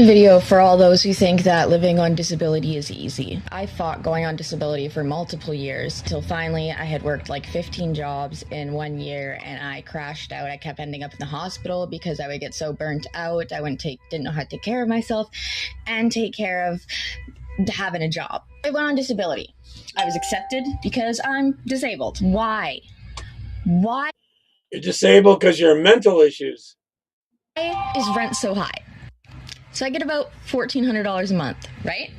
Video for all those who think that living on disability is easy. I fought going on disability for multiple years till finally I had worked like 15 jobs in 1 year and I crashed out. I kept ending up in the hospital because I would get so burnt out. Didn't know how to take care of myself and take care of having a job. I went on disability. I was accepted because I'm disabled. Why? You're disabled because you're mental issues. Why is rent so high? So I get about $1,400 a month, right?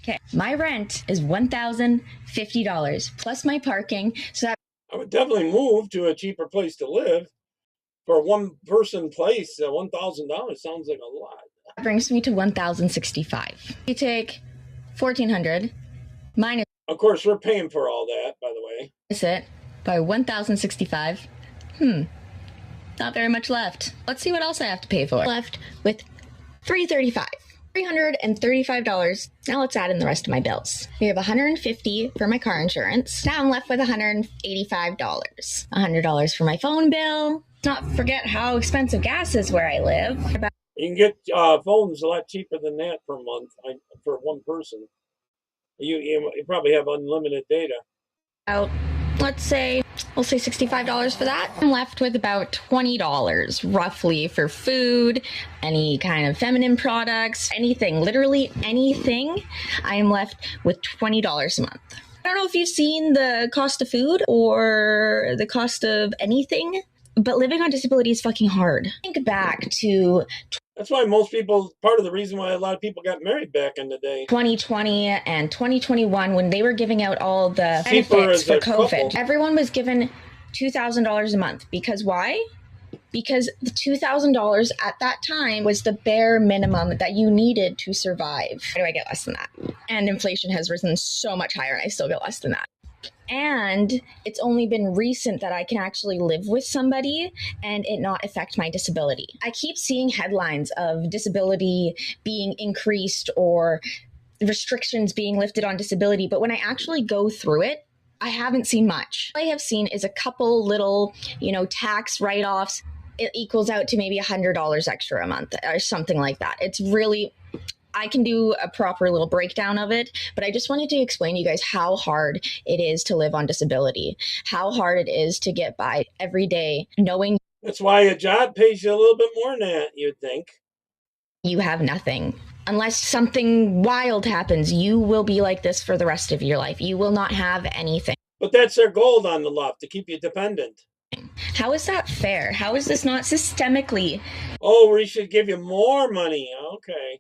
Okay. My rent is $1,050 plus my parking. So I would definitely move to a cheaper place to live. For a one-person place, $1,000 sounds like a lot. That brings me to $1,065. You take $1,400 minus. Of course, we're paying for all that, by the way. It by $1,065. Not very much left. Let's see what else I have to pay for. Left with $335. Now let's add in the rest of my bills. We have $150 for my car insurance. Now I'm left with $185. $100 for my phone bill. Let's not forget how expensive gas is where I live. You can get phones a lot cheaper than that per month for one person. You probably have unlimited data. We'll say $65 for that. I'm left with about $20 roughly for food, any kind of feminine products, anything, literally anything. I am left with $20 a month. I don't know if you've seen the cost of food or the cost of anything, but living on disability is fucking hard. Think back to that's why part of the reason why a lot of people got married back in the day. 2020 and 2021, when they were giving out all the benefits for COVID, everyone was given $2,000 a month. Because why? Because the $2,000 at that time was the bare minimum that you needed to survive. Why do I get less than that? And inflation has risen so much higher and I still get less than that. And it's only been recent that I can actually live with somebody and it not affect my disability. I keep seeing headlines of disability being increased or restrictions being lifted on disability, but when I actually go through it, I haven't seen much. All I have seen is a couple little, tax write-offs. It equals out to maybe $100 extra a month or something like that. It's really... I can do a proper little breakdown of it, but I just wanted to explain to you guys how hard it is to live on disability, how hard it is to get by every day, knowing that's why a job pays you a little bit more than that, you'd think. You have nothing. Unless something wild happens, you will be like this for the rest of your life. You will not have anything. But that's their goal on the left, to keep you dependent. How is that fair? How is this not systemically? Oh, we should give you more money. Okay.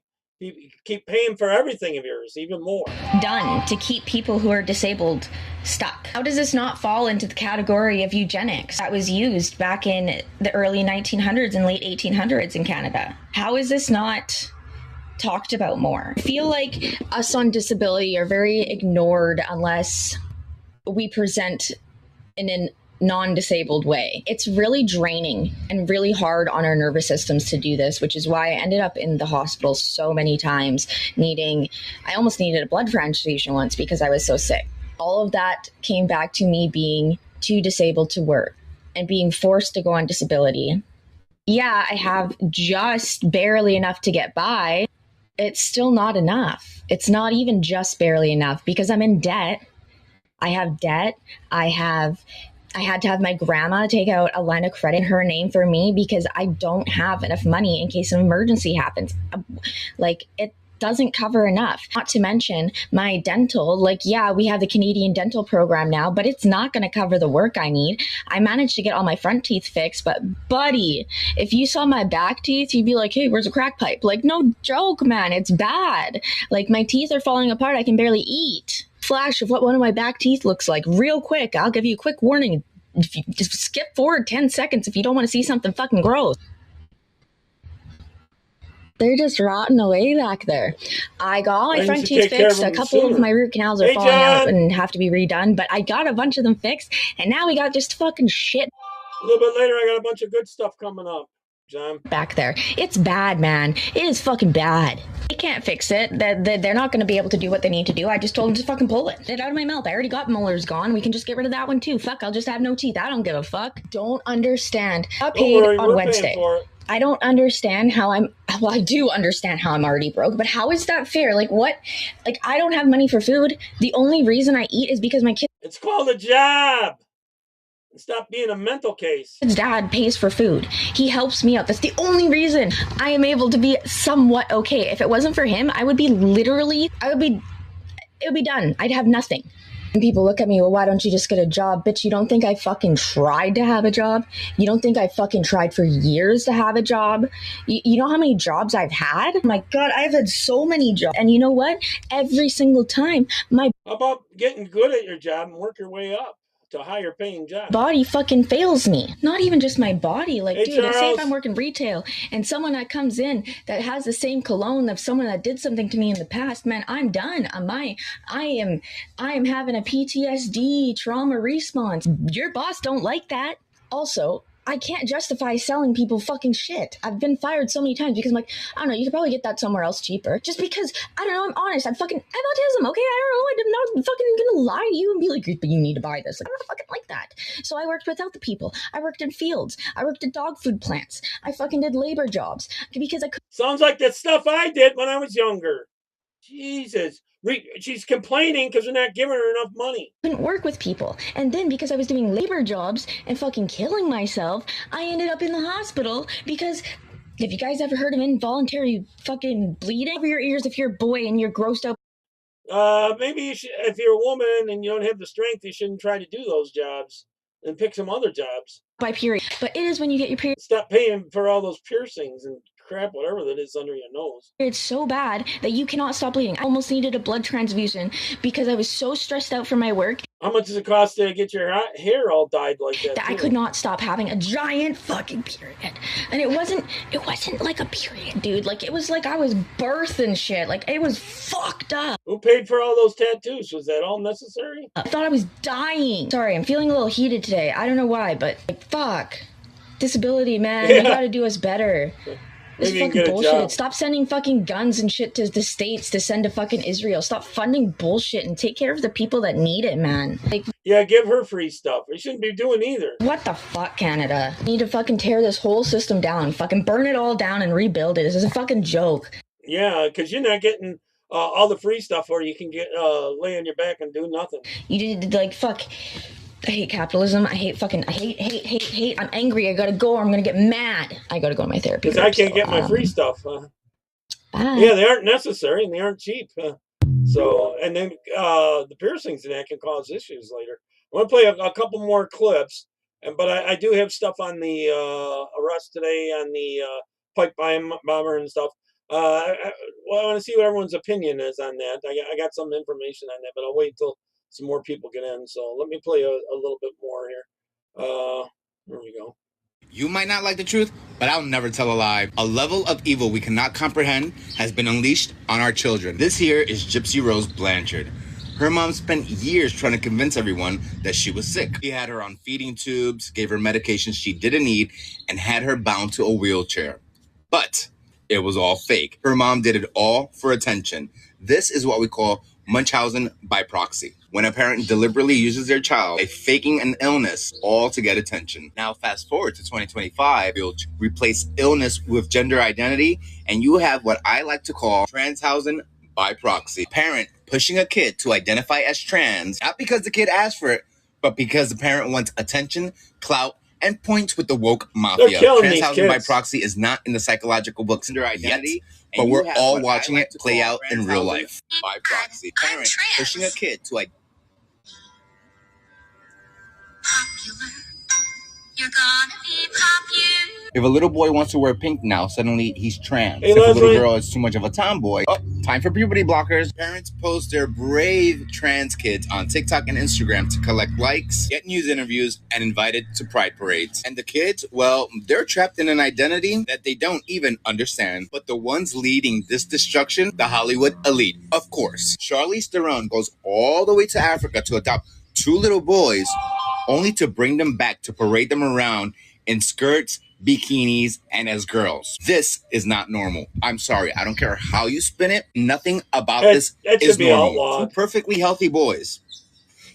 Keep paying for everything of yours, even more. Done to keep people who are disabled stuck. How does this not fall into the category of eugenics that was used back in the early 1900s and late 1800s in Canada? How is this not talked about more? I feel like us on disability are very ignored unless we present in a non-disabled way. It's really draining and really hard on our nervous systems to do this, which is why I ended up in the hospital so many times I almost needed a blood transfusion once because I was so sick. All of that came back to me being too disabled to work and being forced to go on disability. Yeah, I have just barely enough to get by. It's still not enough. It's not even just barely enough because I'm in debt. I have debt. I had to have my grandma take out a line of credit in her name for me because I don't have enough money in case an emergency happens. It doesn't cover enough. Not to mention my dental, we have the Canadian dental program now, but it's not going to cover the work I need. I managed to get all my front teeth fixed, but buddy, if you saw my back teeth, you'd be like, hey, where's a crack pipe? No joke, man, it's bad. My teeth are falling apart. I can barely eat. Flash of what one of my back teeth looks like real quick. I'll give you a quick warning. If you just skip forward 10 seconds if you don't want to see something fucking gross. They're just rotting away back there. I got all my front teeth fixed. A couple of my root canals are falling out and have to be redone, but I got a bunch of them fixed, and now we got just fucking shit. A little bit later, I got a bunch of good stuff coming up, John. Back there. It's bad, man. It is fucking bad. They can't fix it. They're not going to be able to do what they need to do. I just told them to fucking pull it. Get out of my mouth. I already got molars gone. We can just get rid of that one too. Fuck, I'll just have no teeth. I don't give a fuck. Don't understand. I got paid on Wednesday. I don't understand how well, I do understand how I'm already broke, but how is that fair? Like, what? Like, I don't have money for food. The only reason I eat is because my kid's It's called a job. Stop being a mental case. dad pays for food. He helps me out. That's the only reason I am able to be somewhat okay. If it wasn't for him, it would be done. I'd have nothing. And people look at me, well, why don't you just get a job? Bitch, you don't think I fucking tried to have a job? You don't think I fucking tried for years to have a job? You know how many jobs I've had? Oh my God, I've had so many jobs. And you know what? Every single time, my How about getting good at your job and work your way up to a higher paying job? body fucking fails me. Not even just my body. Like, Hey, dude, let's say if Charles. I'm working retail and someone that comes in that has the same cologne of someone that did something to me in the past, man, I'm done. I am having a PTSD trauma response. Your boss don't like that. Also, I can't justify selling people fucking shit. I've been fired so many times because I'm like, I don't know, you could probably get that somewhere else cheaper. Just because, I don't know, I'm honest. I have autism, okay? I don't know. I'm not fucking gonna lie to you and be like, but you need to buy this. Like, I'm not fucking like that. So I worked without the people. I worked in fields. I worked at dog food plants. I fucking did labor jobs because I Sounds like that stuff I did when I was younger. Jesus. She's complaining because we're not giving her enough money. couldn't work with people. And then because I was doing labor jobs and fucking killing myself, I ended up in the hospital because have you guys ever heard of involuntary fucking bleeding over your ears if you're a boy and you're grossed out? Maybe you should, if you're a woman and you don't have the strength, you shouldn't try to do those jobs and pick some other jobs. By period. But it is when you get your period. Stop paying for all those piercings and crap, whatever that is under your nose. It's so bad that you cannot stop bleeding. I almost needed a blood transfusion because I was so stressed out from my work. How much does it cost to get your hair all dyed like that? I could not stop having a giant fucking period. And it wasn't like a period, dude. Like, it was like I was birthing shit. Like, it was fucked up. Who paid for all those tattoos? Was that all necessary? I thought I was dying. Sorry, I'm feeling a little heated today. I don't know why, but like, fuck. Disability, man. You gotta do us better. This Maybe you can fucking get a bullshit. job. Stop sending fucking guns and shit to the States to send to fucking Israel. Stop funding bullshit and take care of the people that need it, man. Like, Yeah, give her free stuff. We shouldn't be doing either. what the fuck, Canada? You need to fucking tear this whole system down. Fucking burn it all down and rebuild it. This is a fucking joke. Yeah, because you're not getting all the free stuff where you can get lay on your back and do nothing. You did, like, fuck. I hate capitalism. I hate. I'm angry. I gotta go or I'm gonna get mad. I gotta go to my therapy. Because I can't get my free stuff. Bye. Yeah, they aren't necessary and they aren't cheap. So, and then the piercings and that can cause issues later. I want to play a couple more clips, but I do have stuff on the arrest today on the pipe bomber and stuff. I want to see what everyone's opinion is on that. I got some information on that, but I'll wait till some more people get in. So let me play a little bit more here. There we go. You might not like the truth, but I'll never tell a lie. A level of evil we cannot comprehend has been unleashed on our children. This here is Gypsy Rose Blanchard. Her mom spent years trying to convince everyone that she was sick. He had her on feeding tubes, gave her medications she didn't need, and had her bound to a wheelchair. But it was all fake. Her mom did it all for attention. This is what we call Munchausen by proxy. When a parent deliberately uses their child by faking an illness all to get attention. Now fast forward to 2025, you'll replace illness with gender identity, and you have what I like to call Transhausen by proxy. Parent pushing a kid to identify as trans, not because the kid asked for it, but because the parent wants attention, clout, and points with the woke mafia. Transhausen by proxy is not in the psychological books gender identity, but we're all watching it play out in real life. By proxy. Parent pushing a kid to popular. You're gonna be popular. If a little boy wants to wear pink now, suddenly he's trans. Hey, if a little Leslie. girl is too much of a tomboy, time for puberty blockers. Parents post their brave trans kids on TikTok and Instagram to collect likes, get news interviews, and invited to pride parades. And the kids, well, they're trapped in an identity that they don't even understand. But the ones leading this destruction, the Hollywood elite. Of course, Charlize Theron goes all the way to Africa to adopt 2 little boys, only to bring them back to parade them around in skirts, bikinis, and as girls. This is not normal. I'm sorry. I don't care how you spin it. Nothing about this is normal. 2 perfectly healthy boys.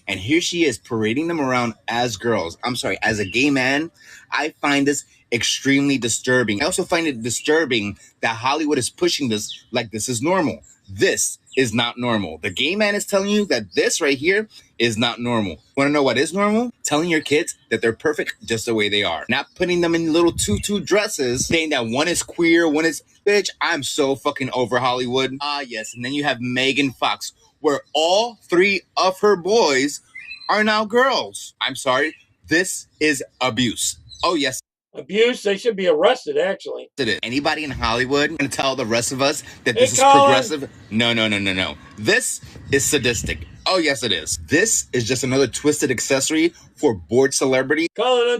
And here she is parading them around as girls. I'm sorry. As a gay man, I find this extremely disturbing. I also find it disturbing that Hollywood is pushing this like this is normal. This is not normal. The gay man is telling you that this right here is not normal. Want to know what is normal? Telling your kids that they're perfect just the way they are. Not putting them in little tutu dresses, saying that one is queer, one is... Bitch, I'm so fucking over Hollywood. Ah, yes. And then you have Megan Fox, where all 3 of her boys are now girls. I'm sorry. This is abuse. Oh, yes. Abuse, they should be arrested, actually. Anybody in Hollywood gonna tell the rest of us that this is Colin. progressive? No. This is sadistic. Oh, yes, it is. This is just another twisted accessory for bored celebrity. Colin,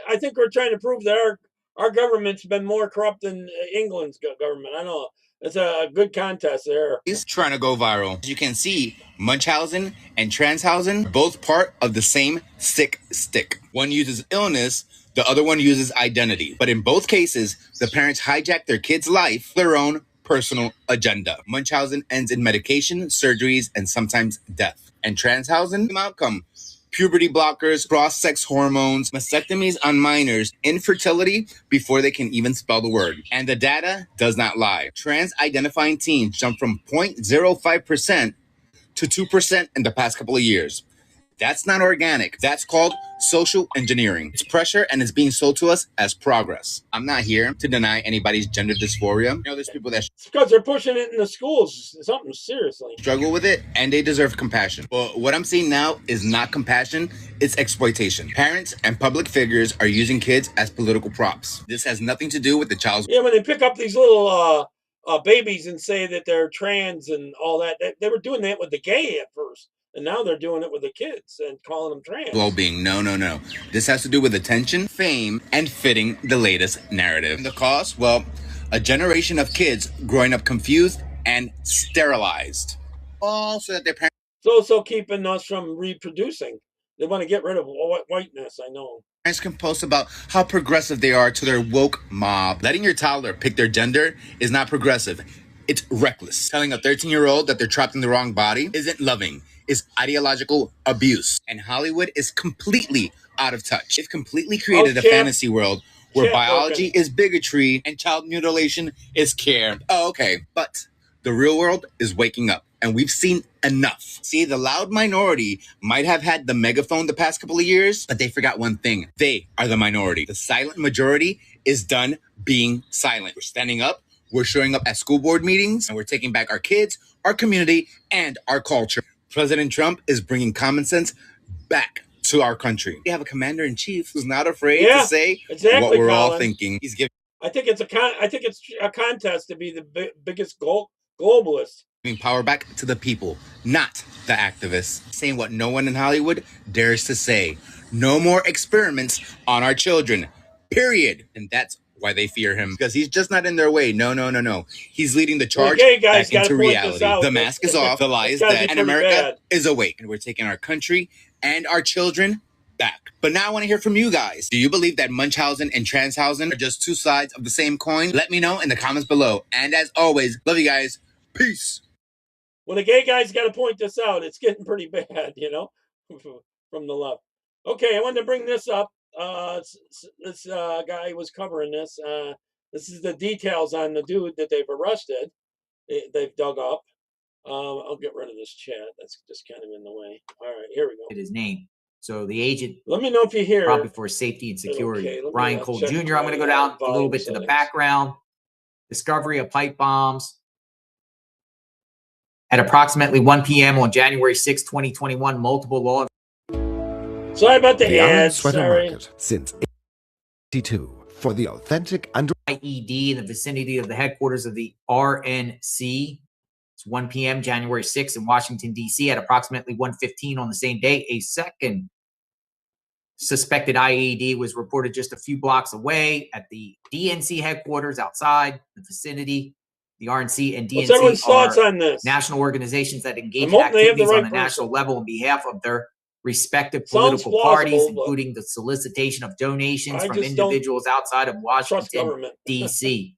I think we're trying to prove that our government's been more corrupt than England's government. I know. It's a good contest there. He's trying to go viral. As you can see, Munchausen and Transhausen are both part of the same sick stick. One uses illness, the other one uses identity. But in both cases, the parents hijack their kid's life for their own personal agenda. Munchausen ends in medication, surgeries, and sometimes death. And Transhausen, same outcome. Puberty blockers, cross-sex hormones, mastectomies on minors, infertility before they can even spell the word. And the data does not lie. Trans-identifying teens jumped from 0.05% to 2% in the past couple of years. That's not organic. That's called social engineering. It's pressure and it's being sold to us as progress. I'm not here to deny anybody's gender dysphoria. You know, there's people that it's because they're pushing it in the schools. Something seriously. Struggle with it and they deserve compassion. But what I'm seeing now is not compassion, it's exploitation. Parents and public figures are using kids as political props. This has nothing to do with the child's... Yeah, when they pick up these little babies and say that they're trans and all that, they were doing that with the gay at first. And now they're doing it with the kids and calling them trans. Well-being. No. This has to do with attention, fame, and fitting the latest narrative. And the cost? Well, a generation of kids growing up confused and sterilized. All so that their parents... It's also keeping us from reproducing. They want to get rid of whiteness, I know. Parents can post about how progressive they are to their woke mob. Letting your toddler pick their gender is not progressive. It's reckless. Telling a 13-year-old that they're trapped in the wrong body isn't loving. Is ideological abuse. And Hollywood is completely out of touch. They've completely created a fantasy world where biology is bigotry and child mutilation is care. Oh, okay. But the real world is waking up. And we've seen enough. See, the loud minority might have had the megaphone the past couple of years, but they forgot one thing. They are the minority. The silent majority is done being silent. We're standing up. We're showing up at school board meetings. And we're taking back our kids, our community, and our culture. President Trump is bringing common sense back to our country. We have a commander-in-chief who's not afraid to say what we're all thinking. He's giving... I think it's a contest to be the biggest globalist. Giving power back to the people, not the activists. Saying what no one in Hollywood dares to say. No more experiments on our children. Period. And that's why they fear him, because he's just not in their way. No. He's leading the charge back into reality. The mask is off, the lie is dead, and America is awake. And we're taking our country and our children back. But now I want to hear from you guys. Do you believe that Munchausen and Transhausen are just two sides of the same coin? Let me know in the comments below. And as always, love you guys. Peace. When the gay guy's got to point this out, it's getting pretty bad, you know, from the left. Okay, I wanted to bring this up. This guy was covering this. This is the details on the dude that they've arrested. They've dug up. I'll get rid of this chat. That's just kind of in the way. All right, here we go. His name. So the agent. Let me know if you hear. Probably for safety and security. Okay, Brian Cole Jr. I'm going to go down a little bit to the background. Discovery of pipe bombs. At approximately 1 p.m. on January 6, 2021, multiple law. Sorry about the ads. Sweater market since 1982 for the authentic IED in the vicinity of the headquarters of the RNC. It's 1 p.m. January 6 in Washington, D.C. At approximately 1:15 on the same day, a second suspected IED was reported just a few blocks away at the DNC headquarters outside the vicinity. The RNC and DNC everyone's thoughts on this? National organizations that engage in activities on a national level on behalf of their respective political parties, including the solicitation of donations from individuals outside of Washington, D.C.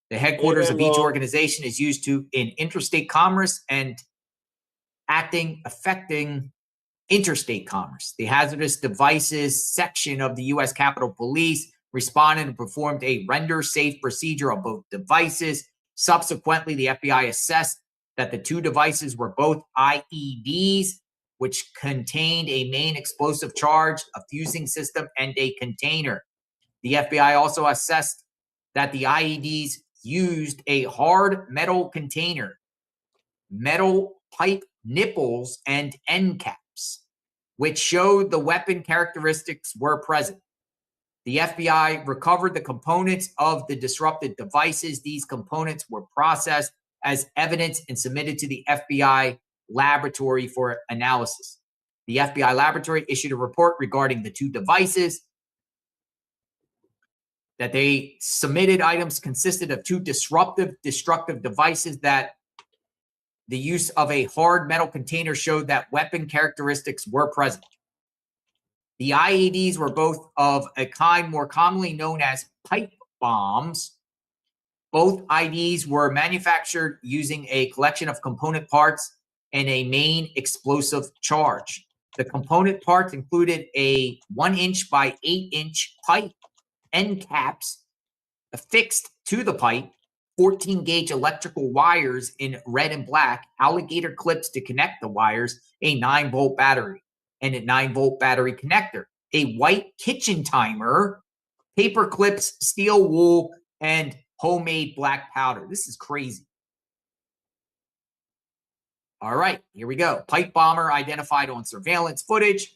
The headquarters of each organization is used in interstate commerce and affecting interstate commerce. The hazardous devices section of the U.S. Capitol Police responded and performed a render-safe procedure on both devices. Subsequently, the FBI assessed that the two devices were both IEDs, which contained a main explosive charge, a fusing system, and a container. The FBI also assessed that the IEDs used a hard metal container, metal pipe nipples, and end caps, which showed the weapon characteristics were present. The FBI recovered the components of the disrupted devices. These components were processed as evidence and submitted to the FBI laboratory for analysis. The FBI laboratory issued a report regarding the two devices. That they submitted items consisted of two destructive devices that the use of a hard metal container showed that weapon characteristics were present. The IEDs were both of a kind more commonly known as pipe bombs. Both IEDs were manufactured using a collection of component parts and a main explosive charge. The component parts included a 1-inch by 8-inch pipe, end caps affixed to the pipe, 14-gauge electrical wires in red and black, alligator clips to connect the wires, a 9-volt battery, and a 9-volt battery connector, a white kitchen timer, paper clips, steel wool, and homemade black powder. This is crazy. All right, here we go. Pipe bomber identified on surveillance footage.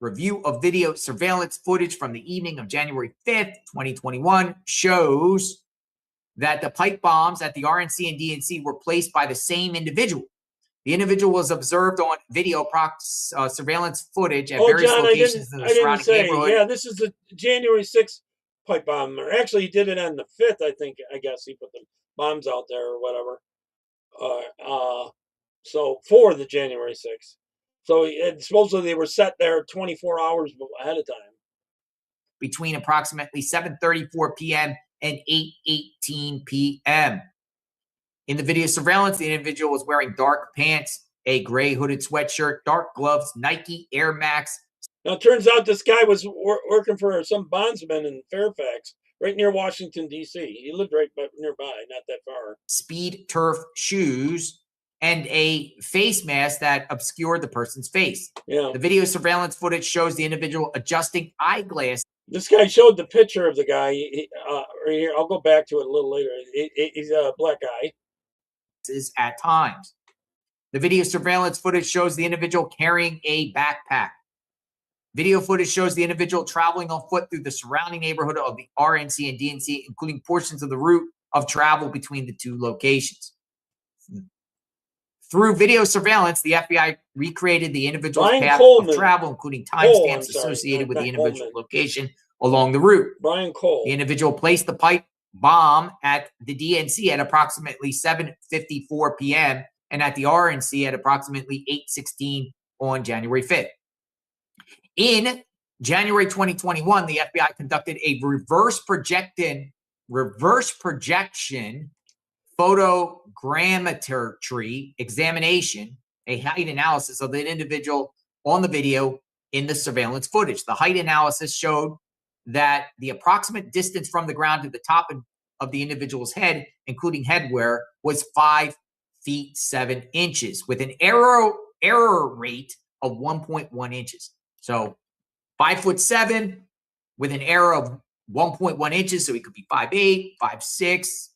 Review of video surveillance footage from the evening of January 5th, 2021 shows that the pipe bombs at the RNC and DNC were placed by the same individual. The individual was observed on video surveillance footage at various locations in the surrounding neighborhood. Yeah, this is the January 6th pipe bomb. Or actually, he did it on the 5th, I guess. He put the bombs out there or whatever. So for the January 6th. So supposedly they were set there 24 hours ahead of time. Between approximately 7:34 p.m. and 8:18 p.m. In the video surveillance, the individual was wearing dark pants, a gray hooded sweatshirt, dark gloves, Nike Air Max. Now, it turns out this guy was working for some bondsman in Fairfax, right near Washington, D.C. He lived right nearby, not that far. Speed turf shoes and a face mask that obscured the person's face. Yeah. The video surveillance footage shows the individual adjusting eyeglasses. This guy showed the picture of the guy. Right here, I'll go back to it a little later. He's a black guy. At times. The video surveillance footage shows the individual carrying a backpack. Video footage shows the individual traveling on foot through the surrounding neighborhood of the RNC and DNC, including portions of the route of travel between the two locations. Through video surveillance, the FBI recreated the individual's path of travel, including timestamps associated with the individual location along the route. Brian Cole. The individual placed the pipe bomb at the DNC at approximately 7:54 p.m. and at the RNC at approximately 8:16 on January 5th. In January 2021, the FBI conducted a reverse projection photogrammetry examination, a height analysis of the individual on the video in the surveillance footage. The height analysis showed that the approximate distance from the ground to the top of the individual's head, including headwear, was 5 feet 7 inches with an error rate of 1.1 inches. So 5'7" with an error of 1.1 inches. So he could be 5'8", 5'6",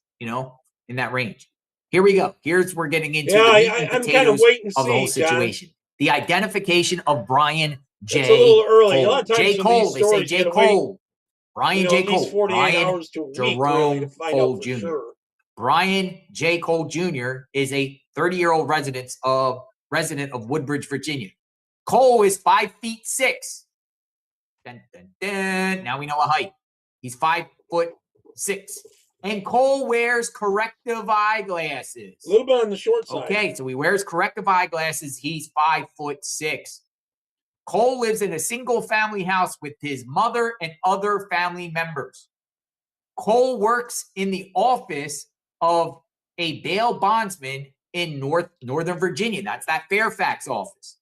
in that range. Here we go. Here's we're getting into the meat and potatoes of the whole situation. John. The identification of Brian J. It's a little early. Cole. A lot of times J. Cole. They say J. Cole. Brian J. Cole. 48 Brian hours to a week, Jerome really, to find Cole out Jr. Sure. Brian J. Cole Jr. is a 30-year-old resident of Woodbridge, Virginia. Cole is 5'6". Dun, dun, dun. Now we know a height. He's 5'6". And Cole wears corrective eyeglasses. A little bit on the short side. Okay, so he wears corrective eyeglasses. He's 5'6". Cole lives in a single-family house with his mother and other family members. Cole works in the office of a bail bondsman in Northern Virginia. That's that Fairfax office.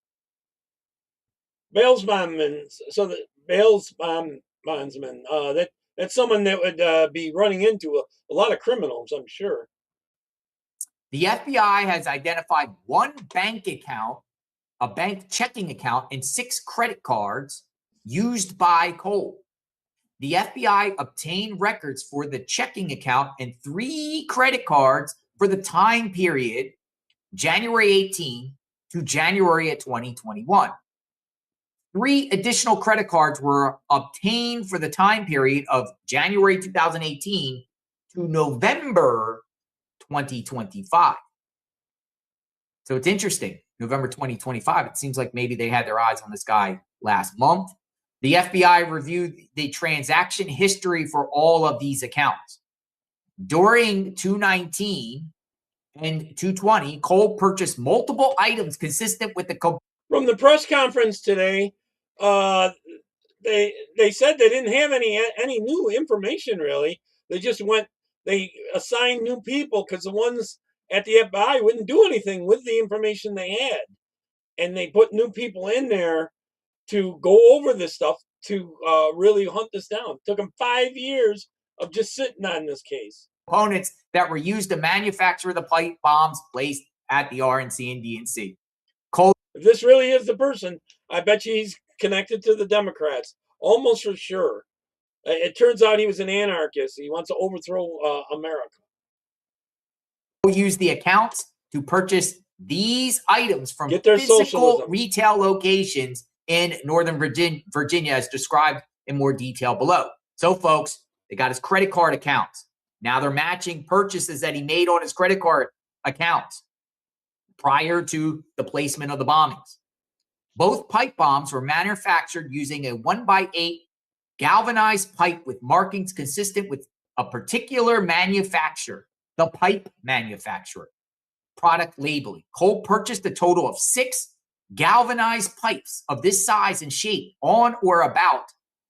Bail's bondsman. So the Bail's bondsman. that's someone that would be running into a lot of criminals, I'm sure. The FBI has identified one bank account, a bank checking account, and 6 credit cards used by Cole. The FBI obtained records for the checking account and 3 credit cards for the time period January 18 to January of 2021. 3 additional credit cards were obtained for the time period of January 2018 to November 2025. So it's interesting. November 2025. It seems like maybe they had their eyes on this guy last month. The FBI reviewed the transaction history for all of these accounts. During 2019 and 2020, Cole purchased multiple items consistent with the From the press conference today, they said they didn't have any new information really. They assigned new people because the ones at the FBI wouldn't do anything with the information they had, and they put new people in there to go over this stuff to really hunt this down. It took them 5 years of just sitting on this case. Components that were used to manufacture the pipe bombs placed at the RNC and DNC. Cole, if this really is the person, I bet you he's connected to the Democrats, almost for sure. It turns out he was an anarchist. He wants to overthrow America. Used the accounts to purchase these items from their physical socialism. Retail locations in Northern Virginia, as described in more detail below. So, folks, they got his credit card accounts. Now they're matching purchases that he made on his credit card accounts prior to the placement of the bombings. Both pipe bombs were manufactured using a 1x8 galvanized pipe with markings consistent with a particular manufacturer, the pipe manufacturer. Product labeling. Cole purchased a total of 6 galvanized pipes of this size and shape on or about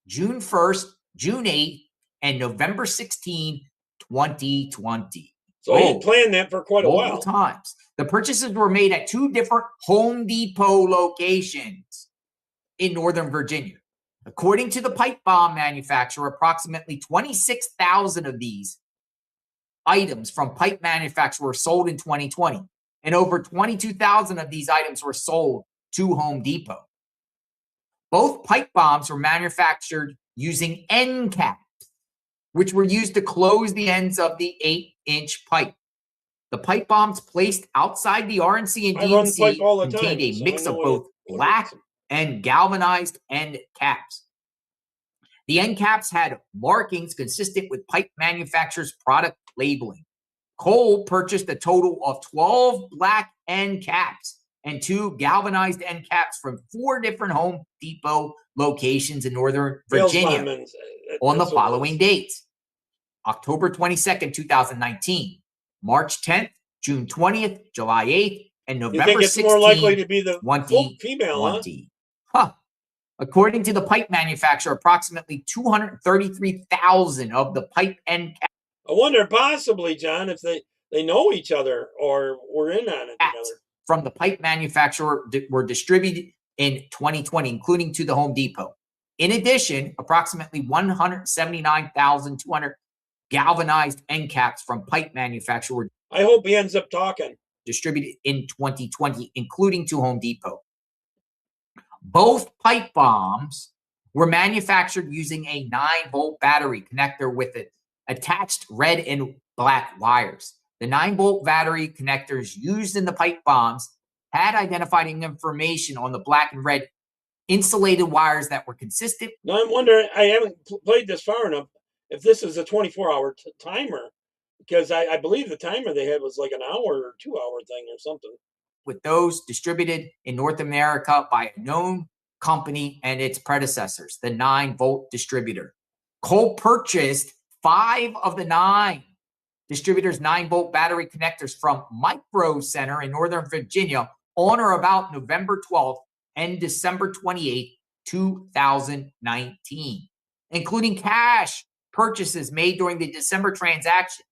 June 1st, June 8th, and November 16, 2020. So he planned that for quite a while. Multiple times. The purchases were made at 2 different Home Depot locations in Northern Virginia. According to the pipe bomb manufacturer, approximately 26,000 of these items from pipe manufacturers were sold in 2020, and over 22,000 of these items were sold to Home Depot. Both pipe bombs were manufactured using end caps, which were used to close the ends of the 8-inch pipe. The pipe bombs placed outside the RNC and DNC contained a mix of both black and galvanized end caps. The end caps had markings consistent with pipe manufacturer's product labeling. Cole purchased a total of 12 black end caps and 2 galvanized end caps from 4 different Home Depot locations in Northern Virginia on the following dates: October 22nd, 2019, March 10th, June 20th, July 8th, and November 16th. You think it's more likely to be the female, huh? According to the pipe manufacturer, approximately 233,000 of the pipe end caps. I wonder, possibly, John, if they know each other or were in on it together. From the pipe manufacturer were distributed in 2020, including to the Home Depot. In addition, approximately 179,200 galvanized end caps from pipe manufacturer. I hope he ends up talking. Distributed in 2020, including to Home Depot. Both pipe bombs were manufactured using a 9-volt battery connector with it attached red and black wires. The 9-volt battery connectors used in the pipe bombs had identifying information on the black and red insulated wires that were consistent. Now I'm wondering, I haven't played this far enough, if this is a 24-hour timer, because I believe the timer they had was like an hour or 2-hour thing or something. With those distributed in North America by a known company and its predecessors, the 9-volt distributor. Cole purchased 5 of the 9 distributors' 9-volt battery connectors from Micro Center in Northern Virginia on or about November 12th and December 28th, 2019, including cash purchases made during the December transaction.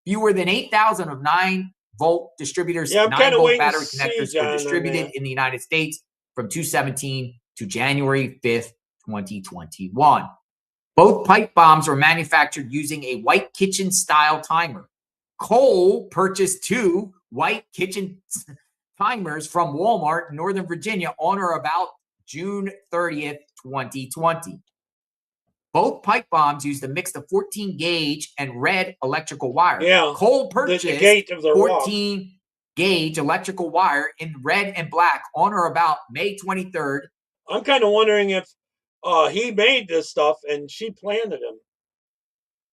Fewer than 8,000 of 9-volt distributors' 9-volt battery connectors were distributed in the United States from 2017 to January 5th, 2021. Both pipe bombs were manufactured using a white kitchen style timer. Cole purchased 2 white kitchen timers from Walmart in Northern Virginia on or about June 30th, 2020. Both pipe bombs used a mix of 14 gauge and red electrical wire. Yeah, Cole purchased the gate of the 14 gauge electrical wire in red and black on or about May 23rd. I'm kind of wondering if he made this stuff and she planted him.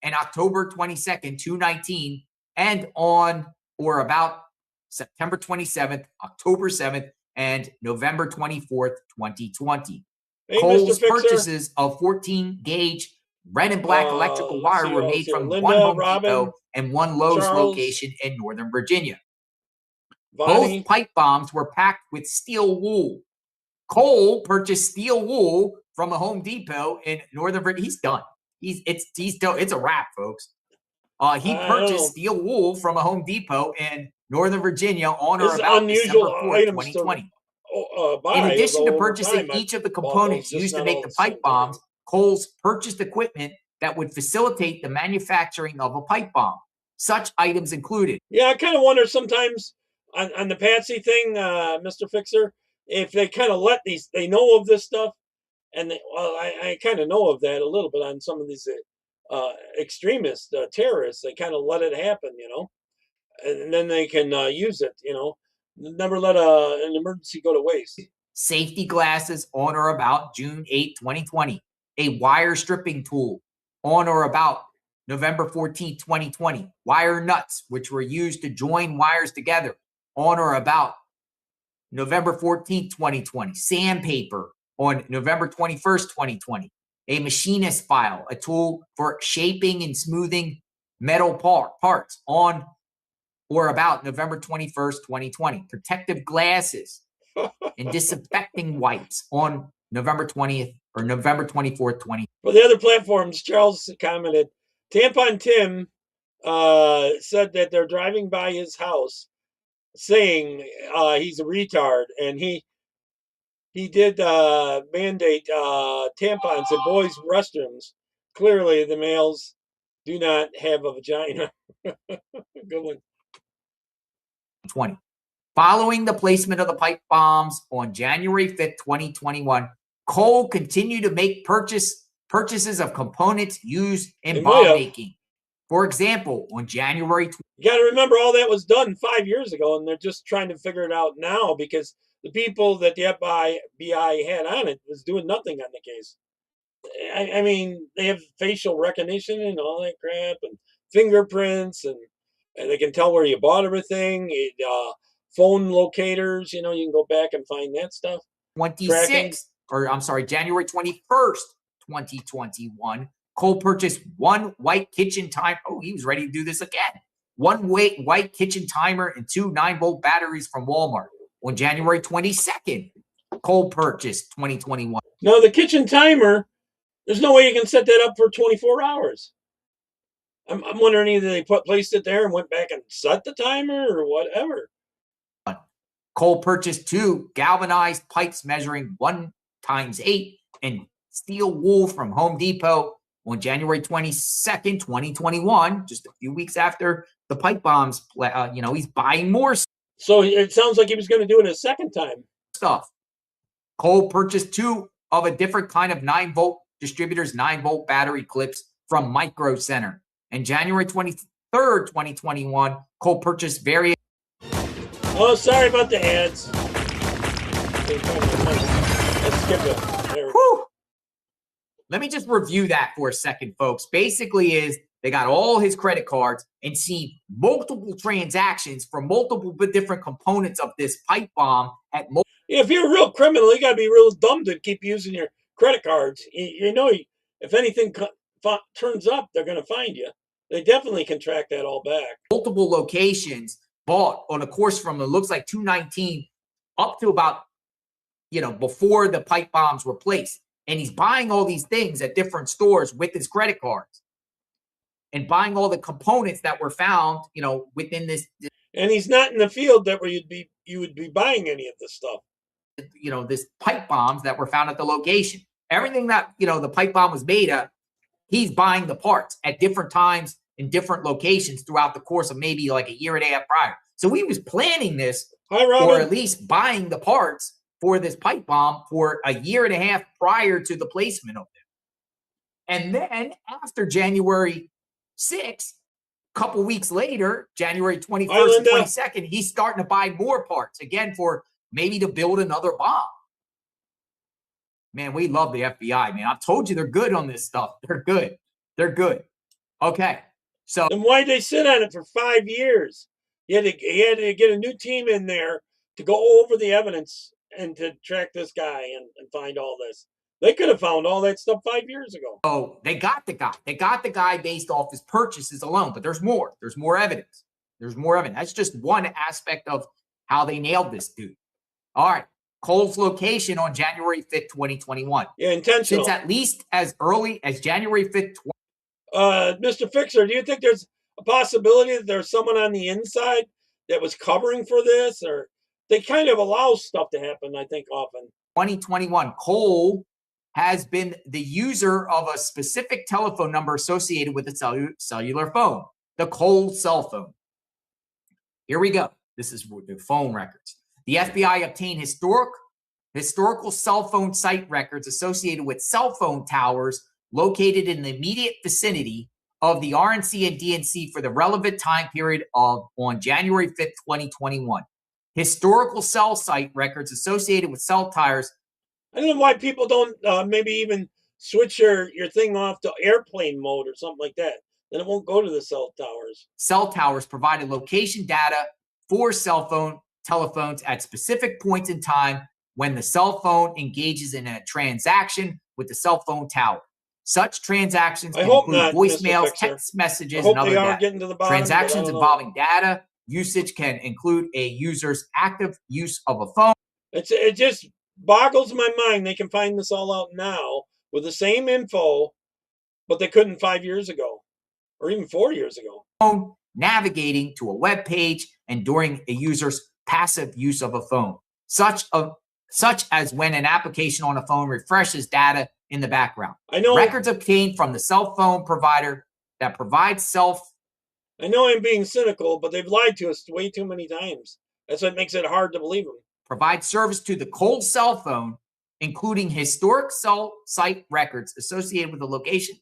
And October 22nd, 2019, and on or about September 27th, October 7th, and November 24th, 2020. Hey, Cole's Mr. Fixer. purchases of 14 gauge red and black electrical wire were made from Linda, one Home Robin, Depot and one Lowe's Charles, location in Northern Virginia. Bonnie. Both pipe bombs were packed with steel wool. Cole purchased steel wool from a Home Depot in Northern Virginia. He's done. It's a wrap, folks. He purchased steel wool from a Home Depot in Northern Virginia on or about December 4th, 2020. In addition to purchasing each of the components used to make the pipe bombs, Cole's purchased equipment that would facilitate the manufacturing of a pipe bomb. Such items included. Yeah, I kind of wonder sometimes on the Patsy thing, Mr. Fixer, if they kind of let they know of this stuff, and I kind of know of that a little bit on some of these extremist terrorists. They kind of let it happen, and then they can use it, Never let an emergency go to waste. Safety glasses on or about June 8, 2020. A wire stripping tool on or about November 14, 2020. Wire nuts, which were used to join wires together on or about November 14, 2020. Sandpaper on November 21st, 2020. A machinist file, a tool for shaping and smoothing metal parts on or about November 21st, 2020. Protective glasses and disinfecting wipes on November 20th or November 24th, 2020. For the other platforms, Charles commented, Tampon Tim said that they're driving by his house saying he's a retard, and he did mandate tampons in boys' restrooms. Clearly, the males do not have a vagina. Good one. 20. Following the placement of the pipe bombs on January 5th, 2021, Cole continued to make purchases of components used in bomb making. For example, on January 20th. You got to remember all that was done 5 years ago, and they're just trying to figure it out now because the people that the FBI had on it was doing nothing on the case. I mean, they have facial recognition and all that crap and fingerprints, and they can tell where you bought everything. Phone locators, you can go back and find that stuff. January 21st, 2021. Cole purchased 1 white kitchen timer. Oh, he was ready to do this again. 1 white kitchen timer and 2 9-volt batteries from Walmart. On January 22nd, Cole purchased 2021. No, the kitchen timer, there's no way you can set that up for 24 hours. I'm wondering either they placed it there and went back and set the timer or whatever. Cole purchased 2 galvanized pipes measuring 1 x 8 and steel wool from Home Depot on January 22nd, 2021, just a few weeks after the pipe bombs. He's buying more. So it sounds like he was going to do it a second time. Stuff. Cole purchased 2 of a different kind of 9-volt distributors, 9-volt battery clips from Micro Center. And January 23rd, 2021, Cole purchased various. Oh, sorry about the ads. Let's skip it. Let me just review that for a second, folks. Basically is they got all his credit cards and see multiple transactions for multiple different components of this pipe bomb at if you're a real criminal, you got to be real dumb to keep using your credit cards. If anything turns up, they're going to find you. They definitely can track that all back. Multiple locations bought on a course from, it looks like 219 up to about, before the pipe bombs were placed. And he's buying all these things at different stores with his credit cards and buying all the components that were found, within this. And he's not in the field that where you would be buying any of this stuff. This pipe bombs that were found at the location. Everything that, the pipe bomb was made of he's buying the parts at different times in different locations throughout the course of maybe like a year and a half prior. So he was planning this, or at least buying the parts for this pipe bomb for a year and a half prior to the placement of it. And then after January 6th, a couple weeks later, January 21st and 22nd, he's starting to buy more parts, again, for maybe to build another bomb. Man, we love the FBI, man. I've told you they're good on this stuff. They're good. They're good. Okay. So then why'd they sit on it for 5 years? He had to get a new team in there to go over the evidence and to track this guy and find all this. They could have found all that stuff 5 years ago. Oh, they got the guy. They got the guy based off his purchases alone, but there's more. There's more evidence. There's more evidence. That's just one aspect of how they nailed this dude. All right. Cole's location on January 5th, 2021. Yeah, intentional. Since at least as early as January 5th, Mr. Fixer, do you think there's a possibility that there's someone on the inside that was covering for this? Or they kind of allow stuff to happen, I think, often. 2021, Cole has been the user of a specific telephone number associated with a cellular phone, the Cole cell phone. Here we go. This is the phone records. The FBI obtained historical cell phone site records associated with cell phone towers located in the immediate vicinity of the RNC and DNC for the relevant time period of on January 5th, 2021. Historical cell site records associated with cell towers. I don't know why people don't maybe even switch your thing off to airplane mode or something like that. Then it won't go to the cell towers. Cell towers provided location data for telephones at specific points in time when the cell phone engages in a transaction with the cell phone tower. Such transactions can include voicemails, text messages, and other data. Transactions involving data usage can include a user's active use of a phone. It just boggles my mind. They can find this all out now with the same info, but they couldn't 5 years ago or even 4 years ago. Navigating to a web page and during a user's passive use of a phone, such as when an application on a phone refreshes data in the background. I know records obtained from the cell phone provider that provides I know I'm being cynical, but they've lied to us way too many times. That's what makes it hard to believe them. Provide service to the Cole cell phone, including historic cell site records associated with the location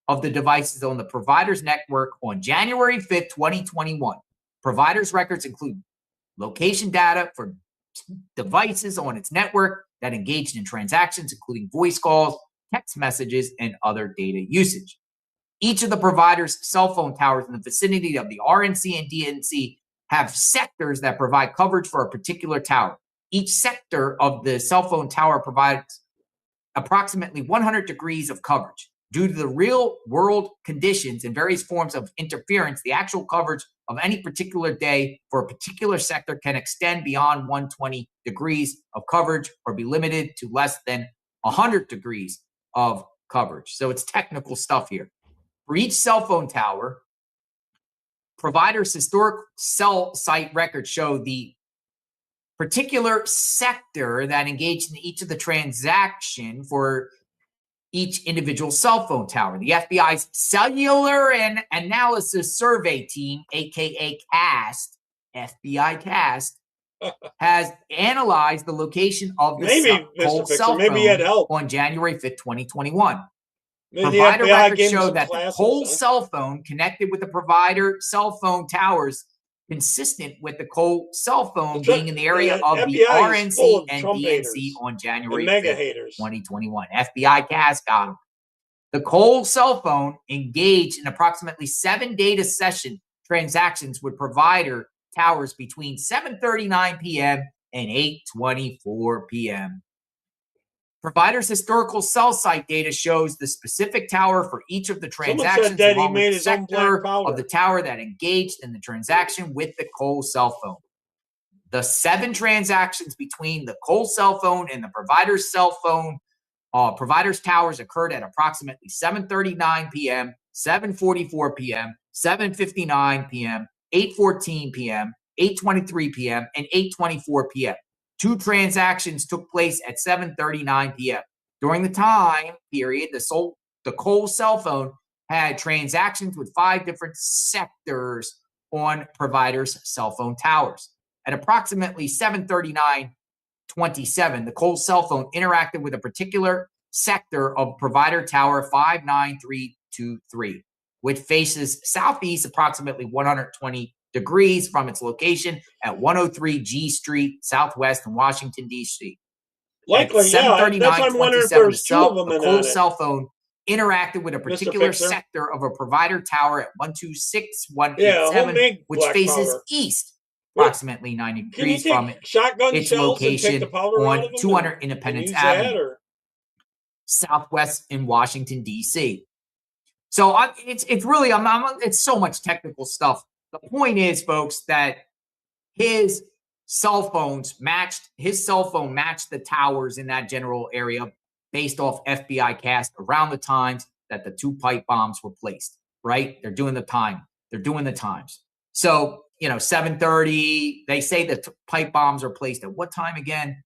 of the devices on the provider's network on January 5th, 2021. Provider's records include location data for devices on its network that engaged in transactions, including voice calls, text messages, and other data usage. Each of the provider's cell phone towers in the vicinity of the RNC and DNC have sectors that provide coverage for a particular tower. Each sector of the cell phone tower provides approximately 100 degrees of coverage. Due to the real-world conditions and various forms of interference, the actual coverage of any particular day for a particular sector can extend beyond 120 degrees of coverage or be limited to less than 100 degrees of coverage. So it's technical stuff here. For each cell phone tower, providers' historic cell site records show the particular sector that engaged in each of the transaction for each individual cell phone tower. The FBI's Cellular and Analysis Survey Team, aka CAST, FBI CAST, has analyzed the location of the Cole cell phone on January 5th, 2021. Provider records show that the Cole cell phone connected with the provider cell phone towers consistent with the Cole cell phone being in the area of the RNC and DNC on January 5th, 2021. FBI CAS got them. The Cole cell phone engaged in approximately 7 data session transactions with provider towers between 7:39 p.m. and 8:24 p.m. Provider's historical cell site data shows the specific tower for each of the transactions along with the sector of the tower that engaged in the transaction with the Cole cell phone. The 7 transactions between the Cole cell phone and the provider's cell phone, provider's towers occurred at approximately 7:39 p.m., 7:44 p.m., 7:59 p.m., 8:14 p.m., 8:23 p.m., and 8:24 p.m. 2 transactions took place at 7:39 p.m. During the time period, the Cole cell phone had transactions with 5 different sectors on providers' cell phone towers. At approximately 7:39:27, the Kohl's cell phone interacted with a particular sector of provider tower 59323, which faces southeast approximately 120 degrees from its location at 103 G Street, Southwest in Washington, D.C. Likely, yeah. That's why I'm wondering if there's two of them the in on Kohl's it. cell phone interacted with a particular Fixer. sector of a provider tower at 126.187, Yeah, homemade which black faces powder. east, approximately 90 Can you degrees from take shotgun its shells and take location the powder out of on them 200 and Independence use that, Avenue, or? Southwest in Washington, D.C. So it's really it's so much technical stuff. The point is, folks, that his cell phone matched the towers in that general area based off FBI cast around the times that the 2 pipe bombs were placed. Right? They're doing the time. They're doing the times. So 7:30. They say the pipe bombs are placed at what time again?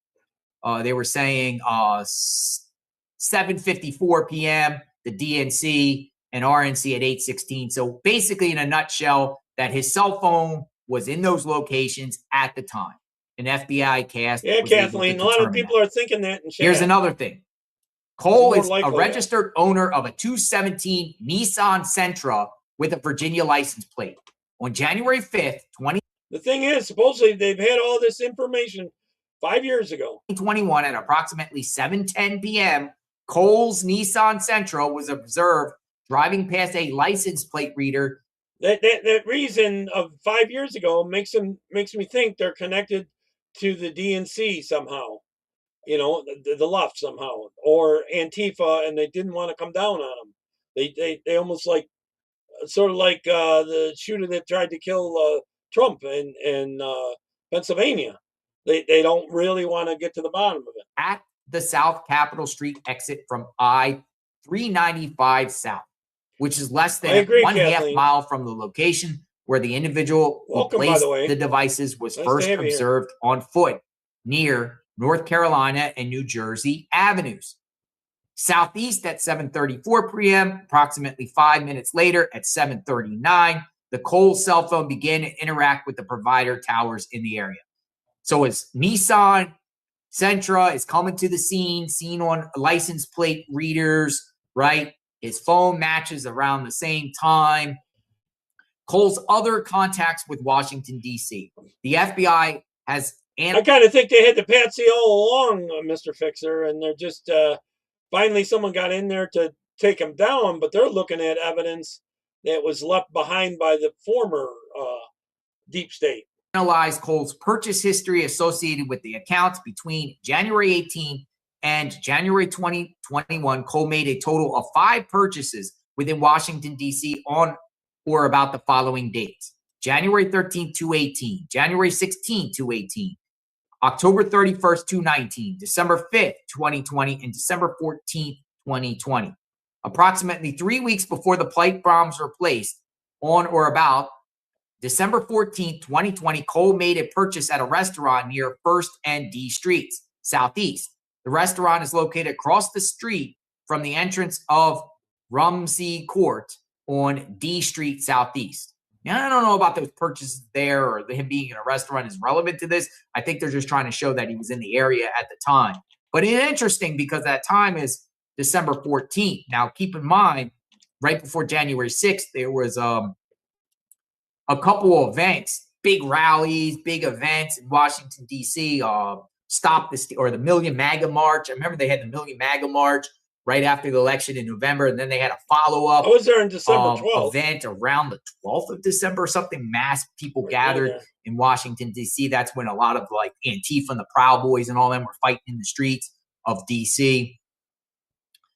They were saying 7:54 p.m. The DNC and RNC at 8:16. So basically, in a nutshell, that his cell phone was in those locations at the time. An FBI cast. Yeah, was Kathleen. able A to lot of determine people that. are thinking that. In chat. Here's another thing. Cole more is a likely, registered owner of a 217 Nissan Sentra with a Virginia license plate. On January 5th, The thing is, supposedly they've had all this information 5 years ago. 2021 at approximately 7:10 p.m., Cole's Nissan Sentra was observed driving past a license plate reader. That reason of 5 years ago makes me think they're connected to the DNC somehow. The left somehow, or Antifa, and they didn't want to come down on them. They almost sort of like the shooter that tried to kill Trump in Pennsylvania. They don't really want to get to the bottom of it. At the South Capitol Street exit from I-395 South, which is less than half mile from the location where the individual who placed the devices was first observed on foot near North Carolina and New Jersey avenues. Southeast at 7:34 p.m., approximately 5 minutes later at 7:39, the Cole cell phone began to interact with the provider towers in the area. So as Nissan Sentra is coming to the scene, seen on license plate readers, right? His phone matches around the same time. Cole's other contacts with Washington, D.C. The FBI has... I kind of think they had the patsy all along, Mr. Fixer, and they're just... finally someone got in there to take him down, but they're looking at evidence that was left behind by the former deep state. Analyzed Cole's purchase history associated with the accounts between January 18 and January 2021. Cole made a total of 5 purchases within Washington, D.C. on or about the following dates: January 13, 218, January 16, 218, October 31st, 219, December 5th, 2020, and December 14th, 2020. Approximately 3 weeks before the pipe bombs were placed on or about December 14th, 2020, Cole made a purchase at a restaurant near 1st and D Streets, Southeast. The restaurant is located across the street from the entrance of Rumsey Court on D Street, Southeast. Now, I don't know about those purchases there or him being in a restaurant is relevant to this. I think they're just trying to show that he was in the area at the time. But it's interesting because that time is December 14th. Now, keep in mind, right before January 6th, there was a couple of events, big rallies, big events in Washington, D.C. Stop this, or the Million MAGA March. I remember they had the Million MAGA March right after the election in November, and then they had a follow-up. I was there in December 12th. Event around the 12th of December or something. Mass people gathered in Washington, D.C. That's when a lot of like Antifa and the Proud Boys and all them were fighting in the streets of D.C.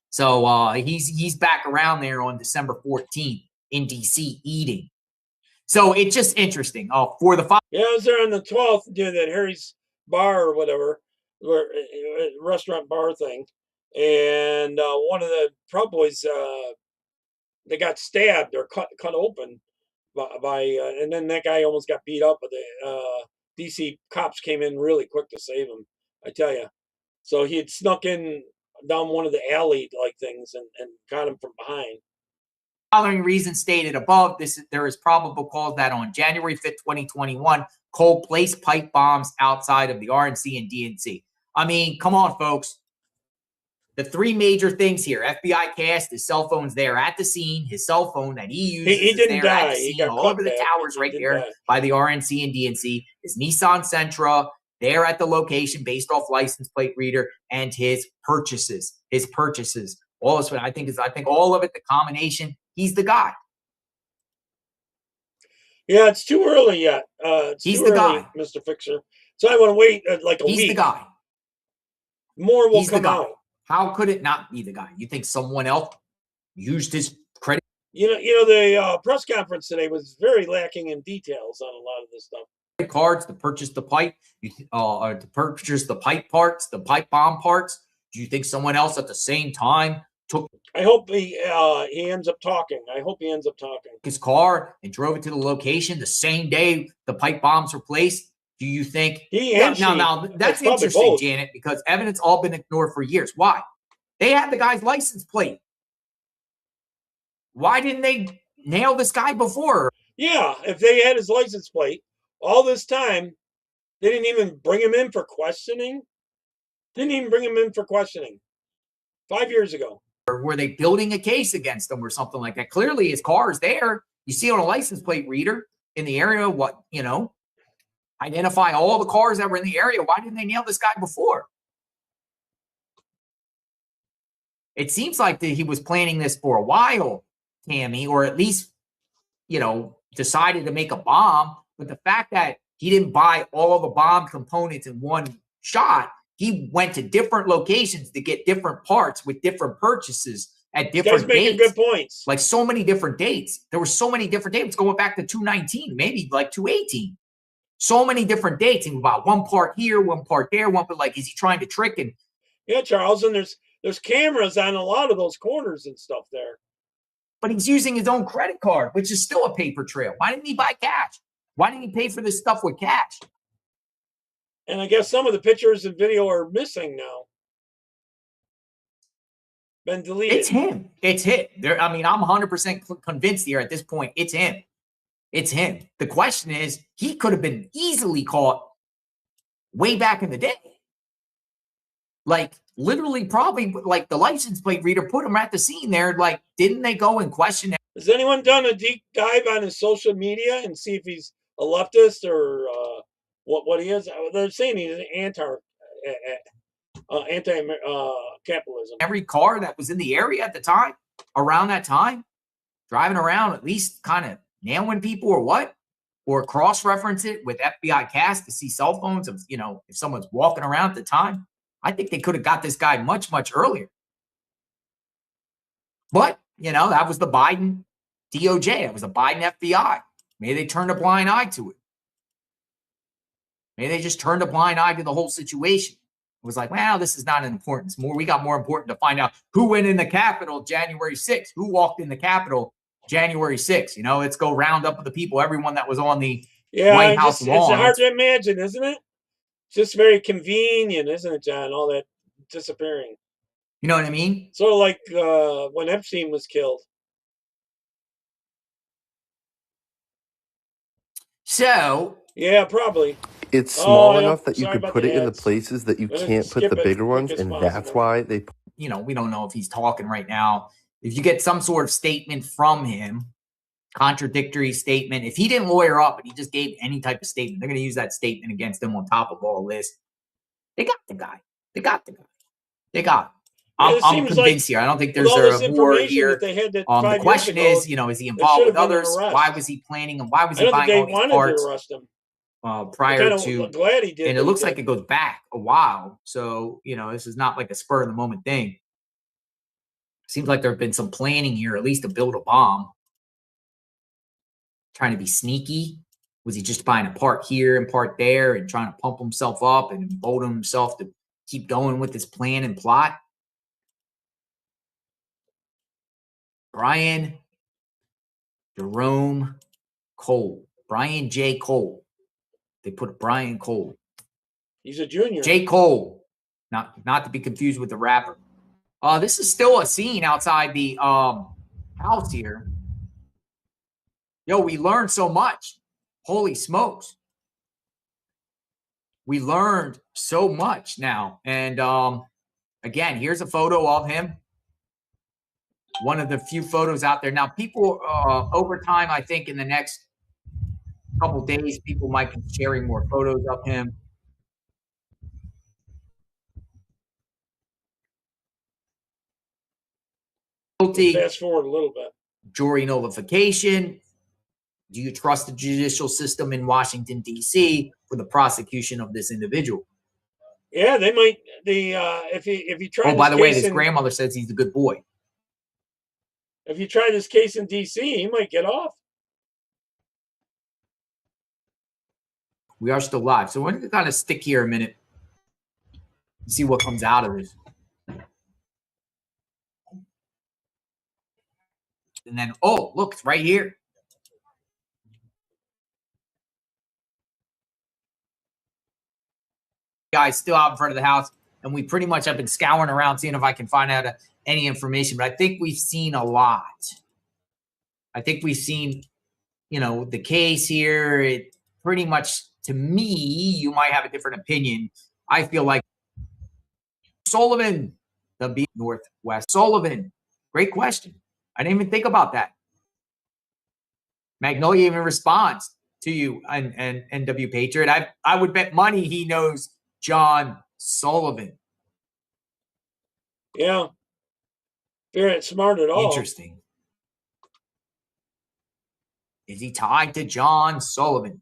So he's back around there on December 14th in D.C. eating. So it's just interesting. For the yeah, I was there on the 12th doing that Harry's bar or whatever, restaurant bar thing, and one of the Proud Boys, they got stabbed or cut open by and then that guy almost got beat up. But the DC cops came in really quick to save him. I tell you, so he had snuck in down one of the alley like things and got him from behind. Following reasons stated above, there is probable cause that on January 5th, 2021, Cole placed pipe bombs outside of the RNC and DNC. I mean, come on, folks. The three major things here: FBI cast, his cell phone's there at the scene, his cell phone that he uses He didn't there die. at the He scene, got all cut over the back. towers He right didn't there die. by the RNC and DNC, his Nissan Sentra there at the location based off license plate reader, and his purchases. All this, I think all of it, the combination, he's the guy. Yeah, it's too early yet. He's too the early, guy. Mr. Fixer. So I want to wait like a week. He's the guy. More will He's come the guy. out. How could it not be the guy? You think someone else used his credit You know, the press conference today was very lacking in details on a lot of this stuff. cards to purchase the pipe, or to purchase the pipe parts, the pipe bomb parts? Do you think someone else at the same time took I hope he ends up talking. I hope he ends up talking. his car and drove it to the location the same day the pipe bombs were placed? Do you think now that's interesting, both. Janet, because evidence all been ignored for years. Why? They had the guy's license plate. Why didn't they nail this guy before? Yeah, if they had his license plate all this time, they didn't even bring him in for questioning. 5 years ago. Or were they building a case against him or something like that? Clearly his car is there. You see on a license plate reader in the area, identify all the cars that were in the area. Why didn't they nail this guy before? It seems like that he was planning this for a while, Tammy, or at least, decided to make a bomb. But the fact that he didn't buy all the bomb components in one shot, he went to different locations to get different parts with different purchases at different dates. Making good points. Like so many different dates. There were so many different dates going back to 219, maybe like 218. So many different dates. And about one part here, one part there, but is he trying to trick? And yeah, Charles, and there's cameras on a lot of those corners and stuff there. But he's using his own credit card, which is still a paper trail. Why didn't he buy cash? Why didn't he pay for this stuff with cash? And I guess some of the pictures and video are missing now. Been deleted. It's him. I'm 100% convinced here at this point. It's him. The question is, he could have been easily caught way back in the day. Literally, probably, the license plate reader put him at the scene there. Didn't they go and question him? Has anyone done a deep dive on his social media and see if he's a leftist or what he is? They're saying he's anti-capitalism. Every car that was in the area at the time, around that time, driving around, at least kind of nailing people or what? Or cross-reference it with FBI cast to see cell phones of, if someone's walking around at the time. I think they could have got this guy much, much earlier. But, that was the Biden DOJ. That was the Biden FBI. Maybe they turned a blind eye to it. Maybe they just turned a blind eye to the whole situation. It was like, well, this is not important. We got more important to find out who went in the Capitol January 6th, who walked in the Capitol January 6th. Let's go round up the people, everyone that was on the White House lawn. It's hard to imagine, isn't it? Just very convenient, isn't it, John? All that disappearing. You know what I mean? Sort of like when Epstein was killed. So. Yeah, probably. It's small yeah. enough that you Sorry could about put the it in the ads. places that you Let's can't put skip the it bigger as ones, quick as and possible. that's why they. We don't know if he's talking right now. If you get some sort of statement from him, contradictory statement, if he didn't lawyer up and he just gave any type of statement, they're going to use that statement against him on top of all this. They got the guy. They got him. I'm convinced here. I don't think there's a war here. The question is, is he involved with others? Why was he planning and why was he buying all these parts? To arrest him. Prior to, glad he did, and it looks like it goes back a while. So, this is not like a spur of the moment thing. Seems like there have been some planning here, at least to build a bomb. Trying to be sneaky. Was he just buying a part here and part there and trying to pump himself up and embolden himself to keep going with his plan and plot? Brian Jerome Cole. Brian J. Cole. They put Brian Cole. He's a junior. J. Cole. Not to be confused with the rapper. This is still a scene outside the house here. Yo, we learned so much. Holy smokes. We learned so much now. And again, here's a photo of him. One of the few photos out there. Now, people, over time, I think in the next couple days, people might be sharing more photos of him. Fast forward a little bit. Jury nullification. Do you trust the judicial system in Washington, D.C. for the prosecution of this individual? Yeah, they might. If you try. Oh, by the way, his in, grandmother says he's a good boy. If you try this case in D.C., he might get off. We are still live, so we're going to kind of stick here a minute and see what comes out of this. And then, oh, look, it's right here. Guys still out in front of the house, and we pretty much have been scouring around seeing if I can find out any information, but I think we've seen a lot. I think we've seen, the case here. It pretty much, to me, you might have a different opinion. I feel like Sullivan, the Northwest Sullivan. Great question. I didn't even think about that. Magnolia even responds to you and NW Patriot. I would bet money he knows John Sullivan. Yeah. If you're not smart at all. Interesting. Is he tied to John Sullivan?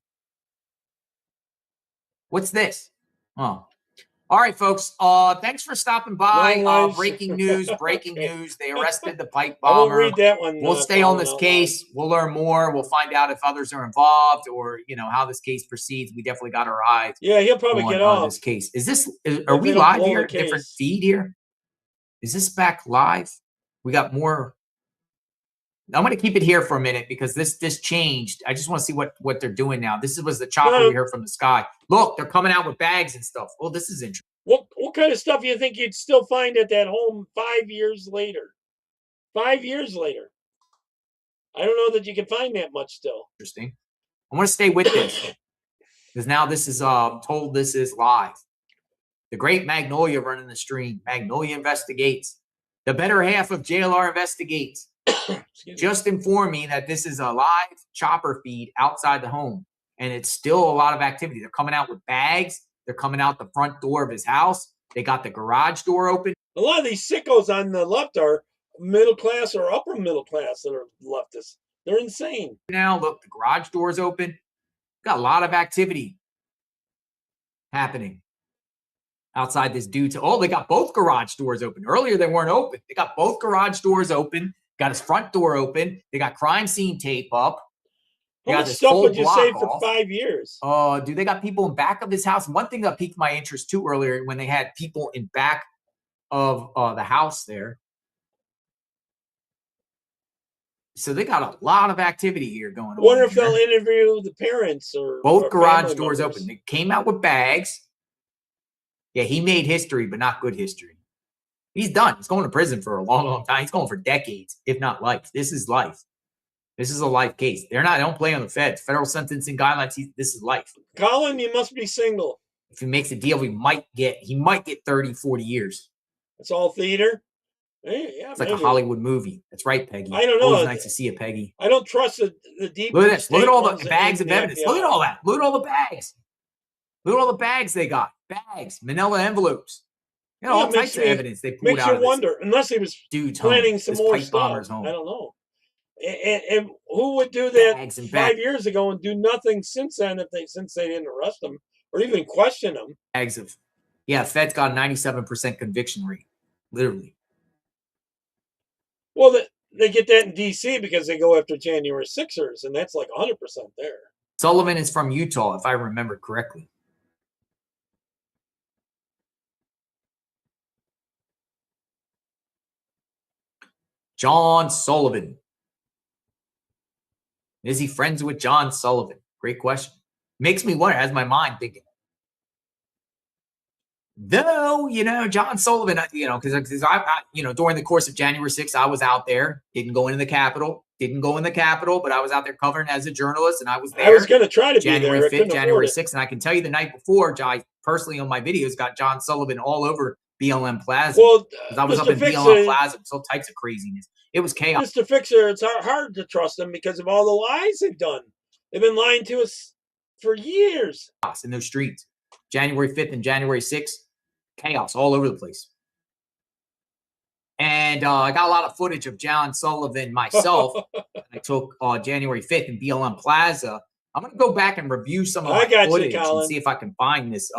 What's this? Oh. All right, folks. Thanks for stopping by. Breaking news. They arrested the pipe bomber. I won't read that one. We'll stay on this case. We'll learn more. We'll find out if others are involved or, how this case proceeds. We definitely got our eyes. Yeah, he'll probably get off this case. Are we live here? Different feed here? Is this back live? We got more. I'm going to keep it here for a minute because this changed. I just want to see what they're doing now. This was the chopper we heard from the sky. Look, they're coming out with bags and stuff. Oh, this is interesting. What kind of stuff do you think you'd still find at that home 5 years later? 5 years later. I don't know that you can find that much still. Interesting. I want to stay with this because now this is told this is live. The great Magnolia running the stream. Magnolia investigates. The better half of JLR investigates. Just inform me that this is a live chopper feed outside the home, and it's still a lot of activity. They're coming out with bags. They're coming out the front door of his house. They got the garage door open. A lot of these sickos on the left are middle class or upper middle class that are leftists. They're insane. Now, look, the garage door's open. Got a lot of activity happening outside this dude's. Oh, they got both garage doors open. Earlier, they weren't open. They got both garage doors open. Got his front door open. They got crime scene tape up. How much stuff would you save for 5 years? They got people in back of his house. One thing that piqued my interest too earlier when they had people in back of the house there. So they got a lot of activity here going on. I wonder if they'll interview the parents or both garage doors open. They came out with bags. Yeah, he made history, but not good history. He's done. He's going to prison for a long, long time. He's going for decades, if not life. This is life. This is a life case. They don't play on the feds. Federal sentencing guidelines. This is life. Colin, you must be single. If he makes a deal, he might get 30, 40 years. It's all theater. Hey, yeah, it's like a Hollywood movie. That's right, Peggy. I don't know. Always nice to see you, Peggy. I don't trust the deep. Look at this. Look at all the bags of evidence. Look at all that. Look at all the bags. Look at all the bags they got. Bags, manila envelopes. All types of evidence they pulled out. Makes you wonder, unless he was planning some more stuff. I don't know. And who would do that 5 years ago and do nothing since then since they didn't arrest him or even question him? Bags of, Fed's got a 97% conviction rate, literally. Well, they get that in D.C. because they go after January 6ers, and that's like 100% there. Sullivan is from Utah, if I remember correctly. John Sullivan. Is he friends with John Sullivan? Great question. Makes me wonder, has my mind thinking. Though, John Sullivan, because I during the course of January 6th, I was out there, didn't go into the Capitol. didn't go in the Capitol, but I was out there covering as a journalist, and I was there. I was going to try to January be there. 5th, January 6th, and I can tell you the night before, I personally on my videos got John Sullivan all over BLM Plaza. Well, I was Mr. up in Fixer, BLM Plaza, all types of craziness. It was chaos. Mr. Fixer, it's hard to trust them because of all the lies they've done. They've been lying to us for years. In those streets. January 5th and January 6th, chaos all over the place. And I got a lot of footage of John Sullivan myself. I took January 5th in BLM Plaza. I'm going to go back and review some of my footage and see if I can find this.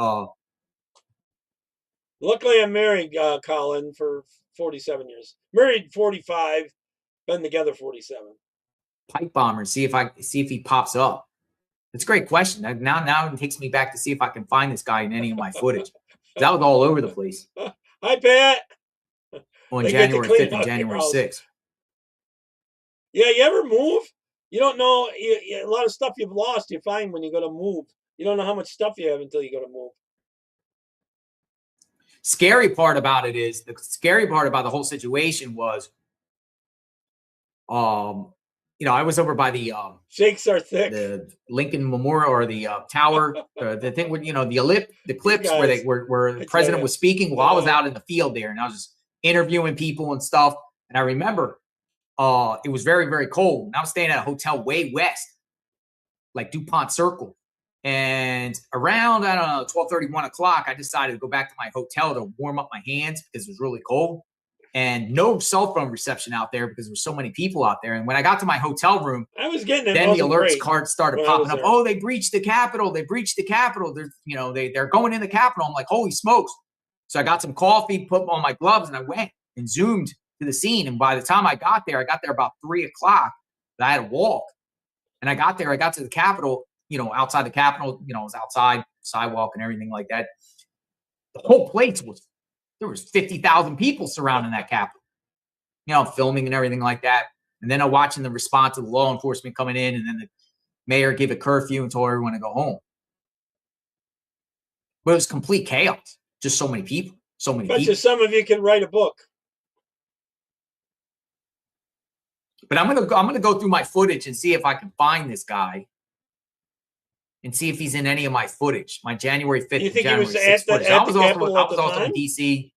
Luckily, I'm married, Colin, for 47 years. Married 45, been together 47. Pipe bomber, see if he pops up. It's a great question. Now it takes me back to see if I can find this guy in any of my footage. That was all over the place. Hi, Pat. On January 5th and January 6th. Yeah, you ever move? You don't know. A lot of stuff you've lost, you find when you go to move. You don't know how much stuff you have until you go to move. Scary part about it is, the scary part about the whole situation was, I was over by the shakes are thick, the Lincoln Memorial or the tower, the thing where the clips where the president was speaking. Well, I was out in the field there, and I was just interviewing people and stuff. And I remember it was very, very cold. And I was staying at a hotel way west, like DuPont Circle. And around, I don't know, 12:30, 1 o'clock, I decided to go back to my hotel to warm up my hands because it was really cold. And no cell phone reception out there because there were so many people out there. And when I got to my hotel room, I was getting it. Then the alerts cards started popping up. Oh, they breached the Capitol. They breached the Capitol. They're going in the Capitol. I'm like, holy smokes. So I got some coffee, put on my gloves, and I went and zoomed to the scene. And by the time I got there about 3 o'clock. I had to walk. And I got to the Capitol, outside the Capitol, I was outside, sidewalk and everything like that. The whole place there was 50,000 people surrounding that Capitol, filming and everything like that. And then I'm watching the response of the law enforcement coming in, and then the mayor gave a curfew and told everyone to go home. But it was complete chaos. Just so many people, Bet you some of you can write a book. But I'm gonna go through my footage and see if I can find this guy, and see if he's in any of my footage. My January 5th, you think January he was at the Capitol I was also in DC.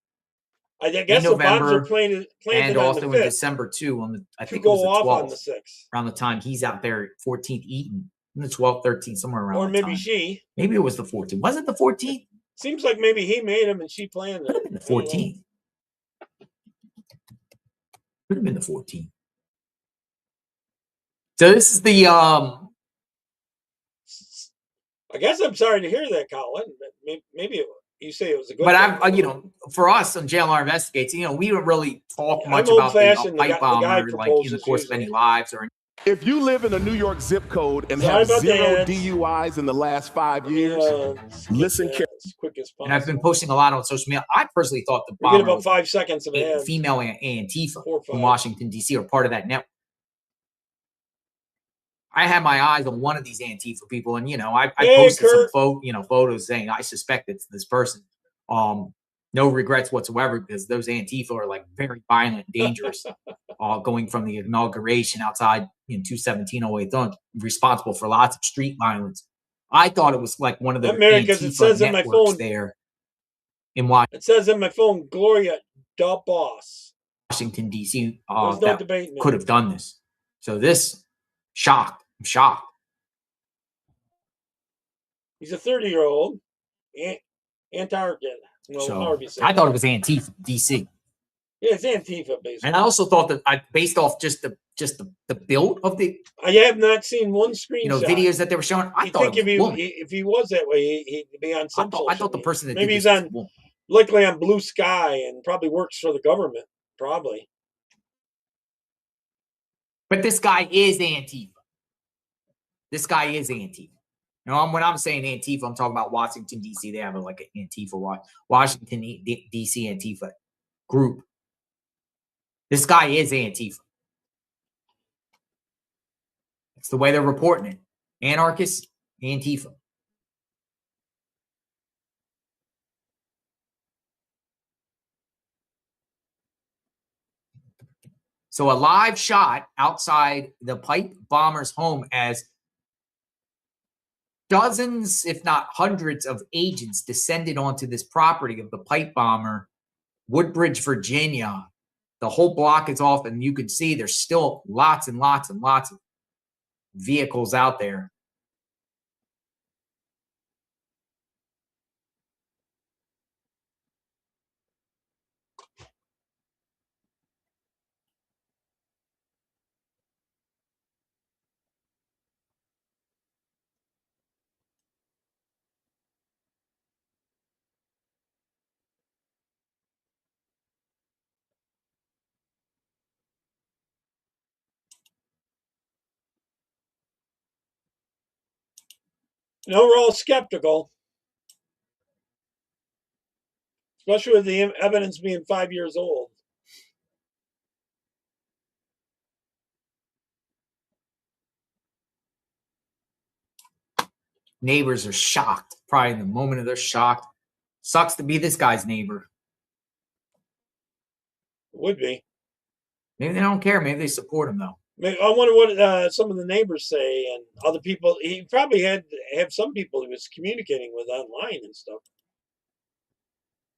I guess in November, the bombs are planted and on also the 5th. in December too. I think it go was the off 12th, on the 6th. around the time he's out there, 14th Eaton, the 12th, 13th, somewhere around. Or that maybe time. she. Maybe it was the 14th. Was it the 14th? Seems like maybe he made him and she planned it. Could have been the 14th. Could have been the 14th. So this is the I guess I'm sorry to hear that, Colin. Maybe you say it was a good. But for us on JLR Investigates, we don't really talk much about the pipe bomber, like in the course of any lives or. If you live in a New York zip code and have 0 DUIs in the last 5 years, listen carefully. And I've been posting a lot on social media. I personally thought the bomber about 5 seconds of a female Antifa from Washington, D.C. or part of that network. I had my eyes on one of these Antifa people, and I posted some photos saying I suspect it's this person. No regrets whatsoever, because those Antifa are like very violent, dangerous. Going from the inauguration outside in 217 all the way through, responsible for lots of street violence. I thought it was like one of the Antifa it says in my phone there in Washington. It says in my phone, Gloria, the boss, Washington D.C. that could have done this. So this shocked. I'm shocked. He's a 30-year-old Antarctica. So I thought it was Antifa, DC. Yeah, it's Antifa, basically. And I also thought that based off just the build of the. I have not seen one screenshot. Videos that they were showing. I thought if he was that way, he'd be on some. I thought the person that maybe he's on, likely on Blue Sky and probably works for the government. Probably. But this guy is Antifa. This guy is Antifa. When I'm saying Antifa, I'm talking about Washington, D.C. They have an Antifa, Washington, D.C. Antifa group. This guy is Antifa. It's the way they're reporting it. Anarchist, Antifa. So a live shot outside the pipe bomber's home as dozens, if not hundreds, of agents descended onto this property of the pipe bomber, Woodbridge, Virginia. The whole block is off, and you can see there's still lots and lots and lots of vehicles out there. No, we're all skeptical, especially with the evidence being 5 years old. Neighbors are shocked. Probably in the moment of their shock. Sucks to be this guy's neighbor. Would be. Maybe they don't care. Maybe they support him, though. I wonder what some of the neighbors say and other people. He probably had have some people he was communicating with online and stuff.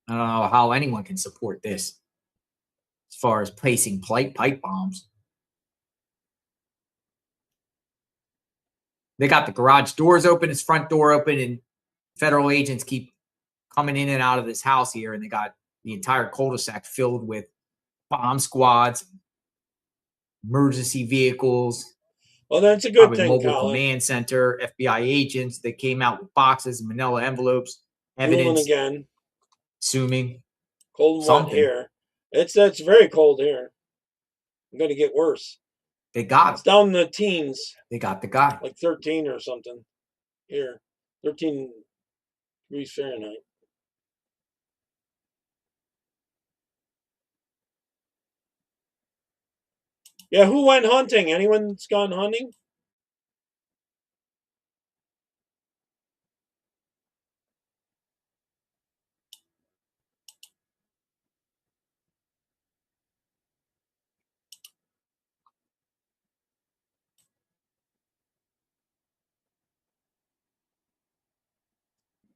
I don't know how anyone can support this as far as placing pipe bombs. They got the garage doors open, his front door open, and federal agents keep coming in and out of this house here, and they got the entire cul-de-sac filled with bomb squads, emergency vehicles. Well, that's a good thing, mobile Colin. command center, FBI agents. They came out with boxes and manila envelopes, evidence. Again. Assuming. Cold and wet here. It's very cold here. I'm going to get worse. They got him. It's down in the teens. They got the guy. Like 13 or something. Here. 13 degrees Fahrenheit. Yeah, who went hunting? Anyone's gone hunting?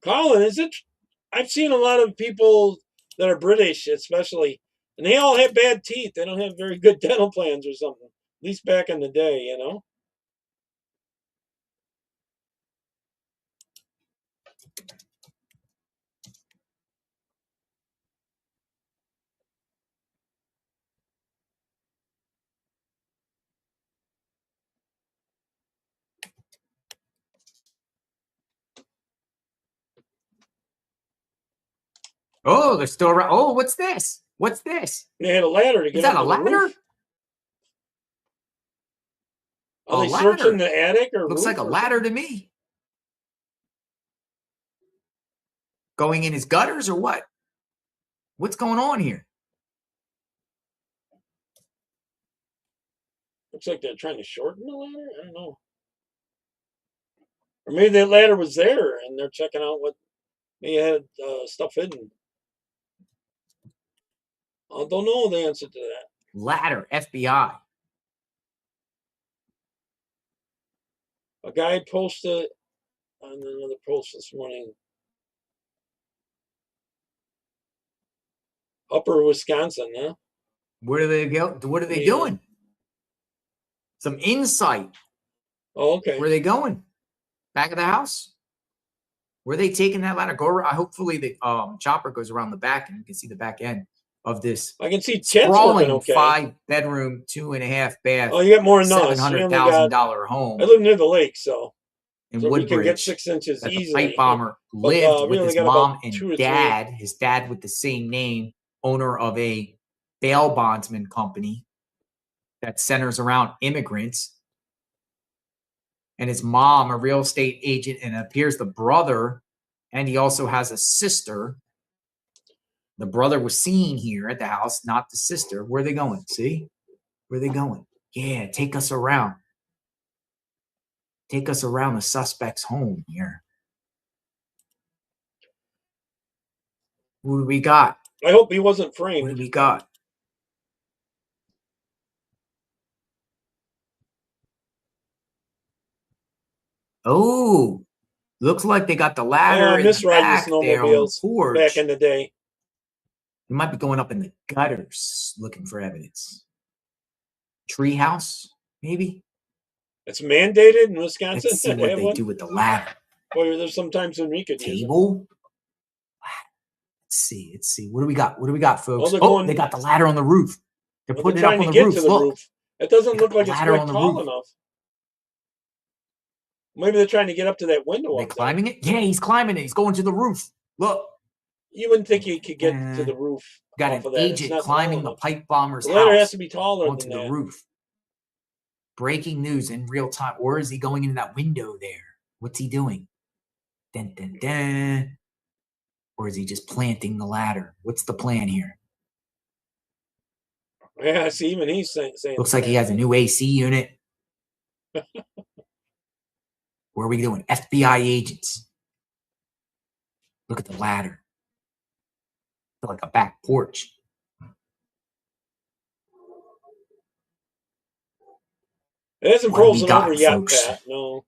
Colin, is it? I've seen a lot of people that are British, especially, and they all have bad teeth. They don't have very good dental plans or something. At least back in the day, you know. Oh, they're still around. Oh, what's this? What's this? They had a ladder to get. Is that a ladder? Are they searching the attic or looks like a ladder to me? Going in his gutters or what? What's going on here? Looks like they're trying to shorten the ladder. I don't know. Or maybe that ladder was there and they're checking out what they had stuff hidden. I don't know the answer to that. Ladder, FBI. A guy posted on another post this morning. Upper Wisconsin, huh? Where do they go? What are they doing? Some insight. Oh, okay. Where are they going? Back of the house? Where are they taking that ladder? Go around. Hopefully the chopper goes around the back and you can see the back end of this. I can see Chet's working okay. 5-bedroom, 2.5 bath. Oh, you got more than us. $700,000 home. I live near the lake, so Woodbridge, we can get 6 inches that easily. The pipe bomber lived with his mom and dad. His dad with the same name, owner of a bail bondsman company that centers around immigrants. And his mom, a real estate agent, and it appears the brother, and he also has a sister. The brother was seen here at the house, not the sister. Where are they going? See? Where are they going? Yeah, take us around. Take us around the suspect's home here. Who do we got? I hope he wasn't framed. What do we got? Oh, looks like they got the ladder in miss the riding back there on the snowmobiles porch. back in the day. They might be going up in the gutters looking for evidence. Treehouse, maybe? It's mandated in Wisconsin. Let's see what they do with the ladder. Boy, there's sometimes when we could use it. Table? Let's see. What do we got? What do we got, folks? Well, they got the ladder on the roof. They're putting it up on the roof. To the roof. It doesn't look like it's quite tall enough. Maybe they're trying to get up to that window. Are they climbing it? Yeah, he's climbing it. He's going to the roof. Look. You wouldn't think he could get to the roof. Got an agent climbing the pipe bomber's house. The ladder has to be taller onto the roof. Breaking news in real time. Or is he going into that window there? What's he doing? Dun, dun, dun. Or is he just planting the ladder? What's the plan here? Yeah, see, even he's saying. Looks like he has a new AC unit. Where are we doing? FBI agents. Look at the ladder. Like a back porch. It hasn't frozen over yet, Pat. No.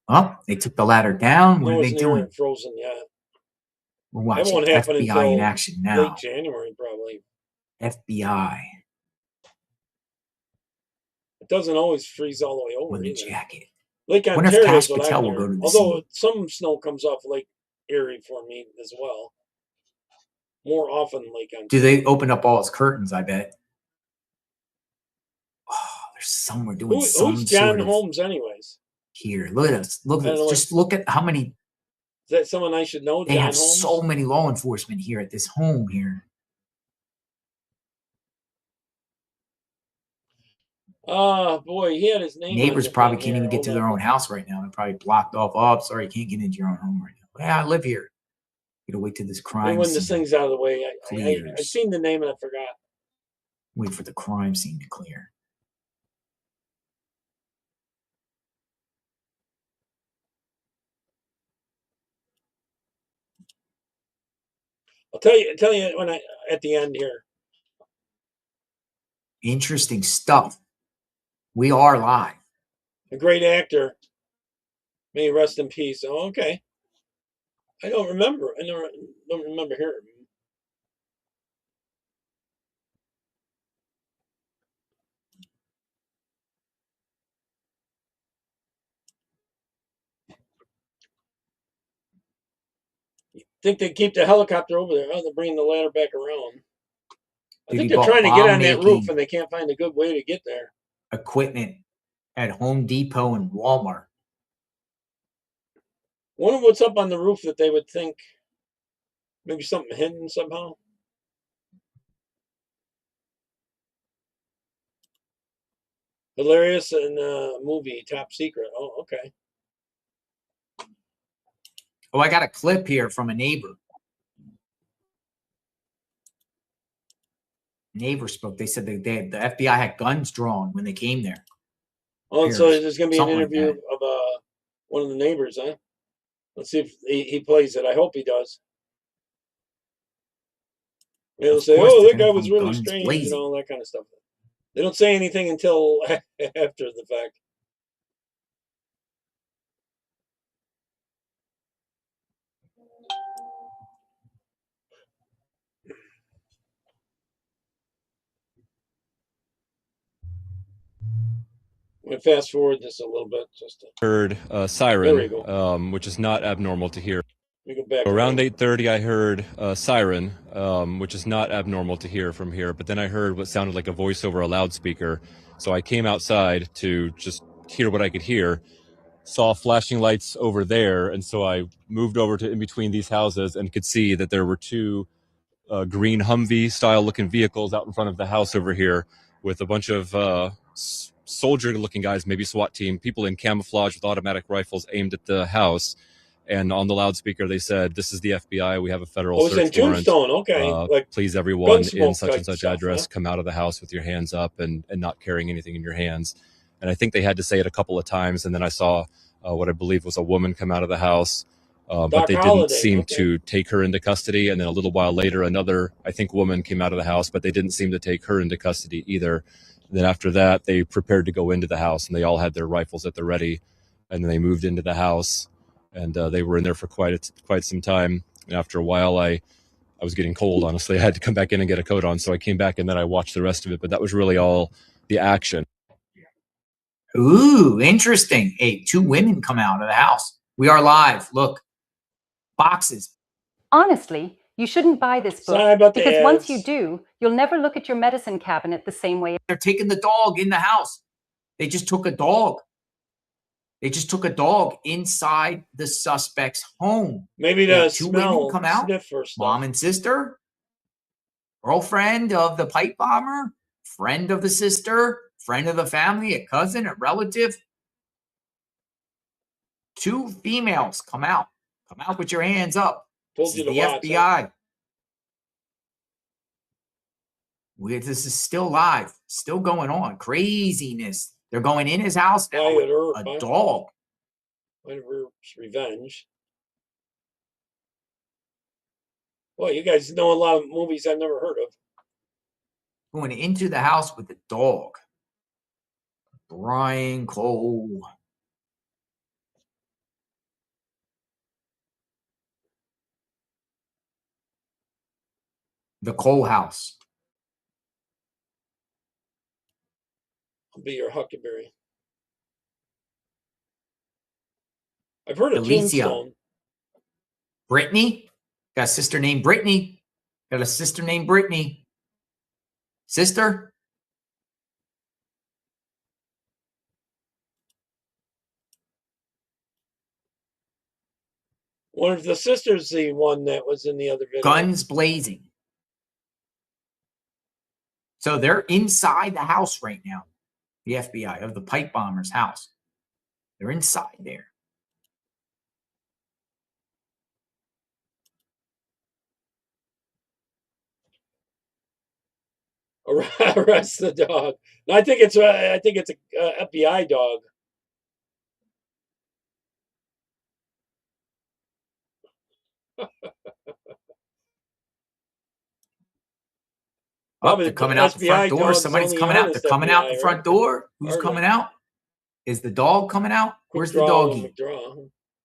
Oh, they took the ladder down. What are they doing? Frozen yet. We're watching FBI in action now. Late January, probably. FBI. It doesn't always freeze all the way over. With the jacket. Lake Ontario. Wonder if Cash Patel will go to the Although scene. some snow comes off Lake Erie for me as well. More often Lake Ontario. Do they open up all his curtains? I bet. Oh, there's somewhere doing some who's John sort of Holmes, anyways? Here, look at us. Look at us. Just look at how many. Is that someone I should know? They have so many law enforcement here at this home here. Boy, he had his name. Neighbors probably can't even get to their own house right now. They're probably blocked off. Oh, sorry, you can't get into your own home right now. Yeah, I live here. You gotta wait till this crime when scene this thing's out of the way. I've seen the name and I forgot. Wait for the crime scene to clear. I'll tell you when at the end here. Interesting stuff. We are live. A great actor. May he rest in peace. Oh, okay. I don't remember. I don't remember hearing him. You think they keep the helicopter over there? Oh, they're bringing the ladder back around. I think they're trying to get on that roof and they can't find a good way to get there. Equipment at Home Depot and Walmart. Wonder what's up on the roof that they would think maybe something hidden somehow. Hilarious in movie Top Secret. Oh, okay. Oh, I got a clip here from a neighbor. Neighbor spoke. They said the FBI had guns drawn when they came there. Oh, so there's going to be an interview of one of the neighbors, huh? Let's see if he plays it. I hope he does. They'll say, "Oh, that guy was really strange," and all that kind of stuff. They don't say anything until after the fact. I'm going to fast forward this a little bit. Heard a siren, which is not abnormal to hear. Around 8:30, I heard a siren, which is not abnormal to hear from here. But then I heard what sounded like a voice over a loudspeaker. So I came outside to just hear what I could hear. Saw flashing lights over there, and so I moved over to in between these houses and could see that there were two green Humvee-style looking vehicles out in front of the house over here with a bunch of soldier-looking guys, maybe SWAT team, people in camouflage with automatic rifles aimed at the house. And on the loudspeaker, they said, "This is the FBI. We have a federal search warrant. Okay. Please, everyone in such and such address, come out of the house with your hands up and not carrying anything in your hands." And I think they had to say it a couple of times. And then I saw what I believe was a woman come out of the house, but they didn't seem to take her into custody. And then a little while later, another, I think, woman came out of the house, but they didn't seem to take her into custody either. And then after that, they prepared to go into the house, and they all had their rifles at the ready. and then they moved into the house, and they were in there for quite some time. And after a while, I was getting cold, honestly. I had to come back in and get a coat on, so I came back and then I watched the rest of it. But that was really all the action. Ooh, interesting. Hey, 2 women come out of the house. We are live. Look, boxes. Honestly, you shouldn't buy this book because once you do, you'll never look at your medicine cabinet the same way. They're taking the dog in the house. They just took a dog. They just took a dog inside the suspect's home. Maybe to smell, come out, sniff for stuff. Mom and sister, girlfriend of the pipe bomber, friend of the sister, friend of the family, a cousin, a relative. 2 females come out. Come out with your hands up. This is the FBI. This is still live, still going on. Craziness. They're going in his house now with a dog. Revenge. Well, you guys know a lot of movies I've never heard of. Going into the house with a dog. Brian Cole. The Cole house. I'll be your Huckleberry. I've heard of Tombstone. Brittany. Got a sister named Brittany. Got a sister named Brittany. Sister. One of the sisters, the one that was in the other video. Guns blazing. So they're inside the house right now. The FBI of the pipe bomber's house. They're inside there. Arrest the dog. No, I think it's a FBI dog. Oh, they're coming out the front door. Somebody's coming out. They're coming out the front door. Who's coming out? Is the dog coming out? Where's the doggy?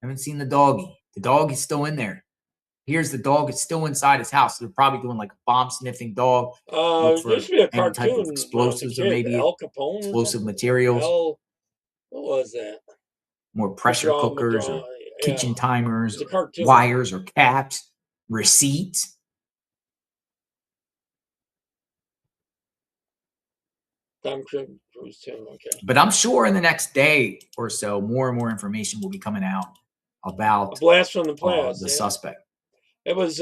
Haven't seen the doggy. The dog is still in there. Here's the dog. It's still inside his house. They're probably doing like a bomb sniffing dog. There should be a cartoon. Type of explosives or maybe explosive materials. What was that? More pressure cookers or kitchen timers, or wires or caps, receipts. Tom Cruise too. Okay. But I'm sure in the next day or so, more and more information will be coming out about a blast from the past. The suspect. It was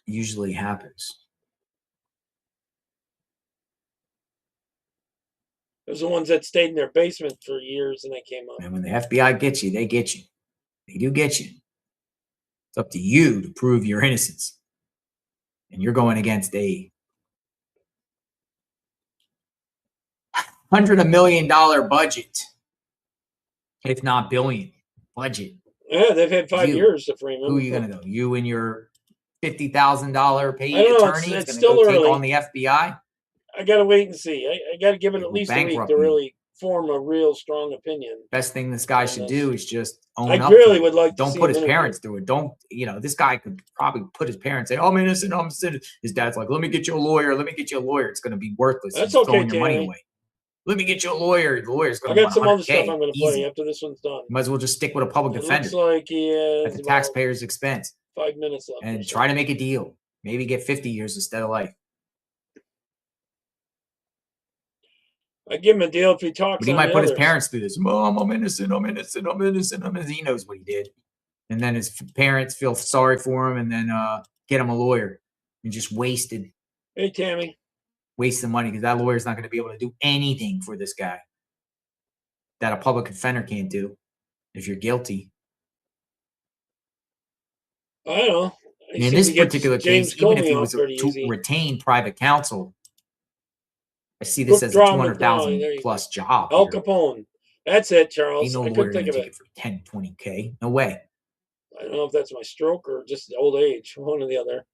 usually happens. It was the ones that stayed in their basement for years and they came up. And when the FBI gets you, they get you. They do get you. It's up to you to prove your innocence. And you're going against a $100 million budget, if not billion budget. Yeah, they've had 5 years to frame them. Who are you going to go? You and your $50,000 paid attorney is going to go take on the FBI? I got to wait and see. I got to give it at least a week to really form a real strong opinion. Best thing this guy should do is just own up. I really would like to don't put his parents through it. Don't, this guy could probably put his parents say, "Oh, I'm innocent, I'm innocent." His dad's like, "Let me get you a lawyer. Let me get you a lawyer." It's going to be worthless. That's okay, throwing your money away. Let me get you a lawyer. The lawyer's going to I got some other stuff I'm going to play after this one's done. Might as well just stick with a public defender. Looks like he has at the taxpayer's expense. 5 minutes left. And try to make a deal. Maybe get 50 years instead of life. I give him a deal if he talks. But he might put his parents through this. Mom, I'm innocent. I'm innocent. I'm innocent. I'm innocent. He knows what he did. And then his parents feel sorry for him and then get him a lawyer. And just wasted. Hey, Tammy. Waste the money because that lawyer's not going to be able to do anything for this guy that a public defender can't do if you're guilty. I don't know. In this particular case, even if he was to retain private counsel, I see this as a $200,000 plus job. Al Capone. That's it, Charles. Ain't no lawyer going to take it for 10, 20K. No way. I don't know if that's my stroke or just old age. One or the other.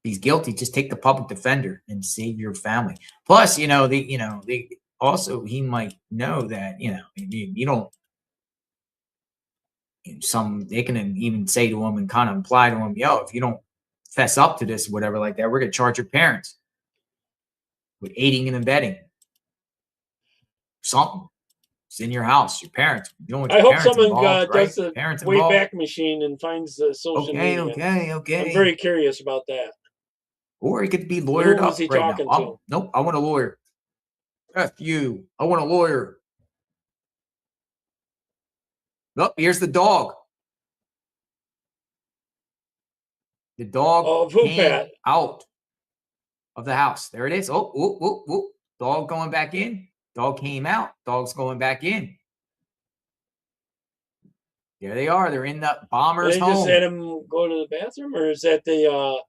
he's guilty, just take the public defender and save your family. Plus, they also, he might know that, you don't, they can even say to him and kind of imply to him, yo, if you don't fess up to this, whatever like that, we're going to charge your parents with aiding and abetting. Something. It's in your house, your parents. I hope someone does the Wayback Machine and finds the social media. Okay. I'm very curious about that. Or he could be lawyered up. Who was he talking to? Nope, I want a lawyer. F you. I want a lawyer. Nope, here's the dog. The dog came out of the house. There it is. Oh. Dog going back in. Dog came out. Dog's going back in. There they are. They're in the bomber's home. They just had him go to the bathroom, or is that the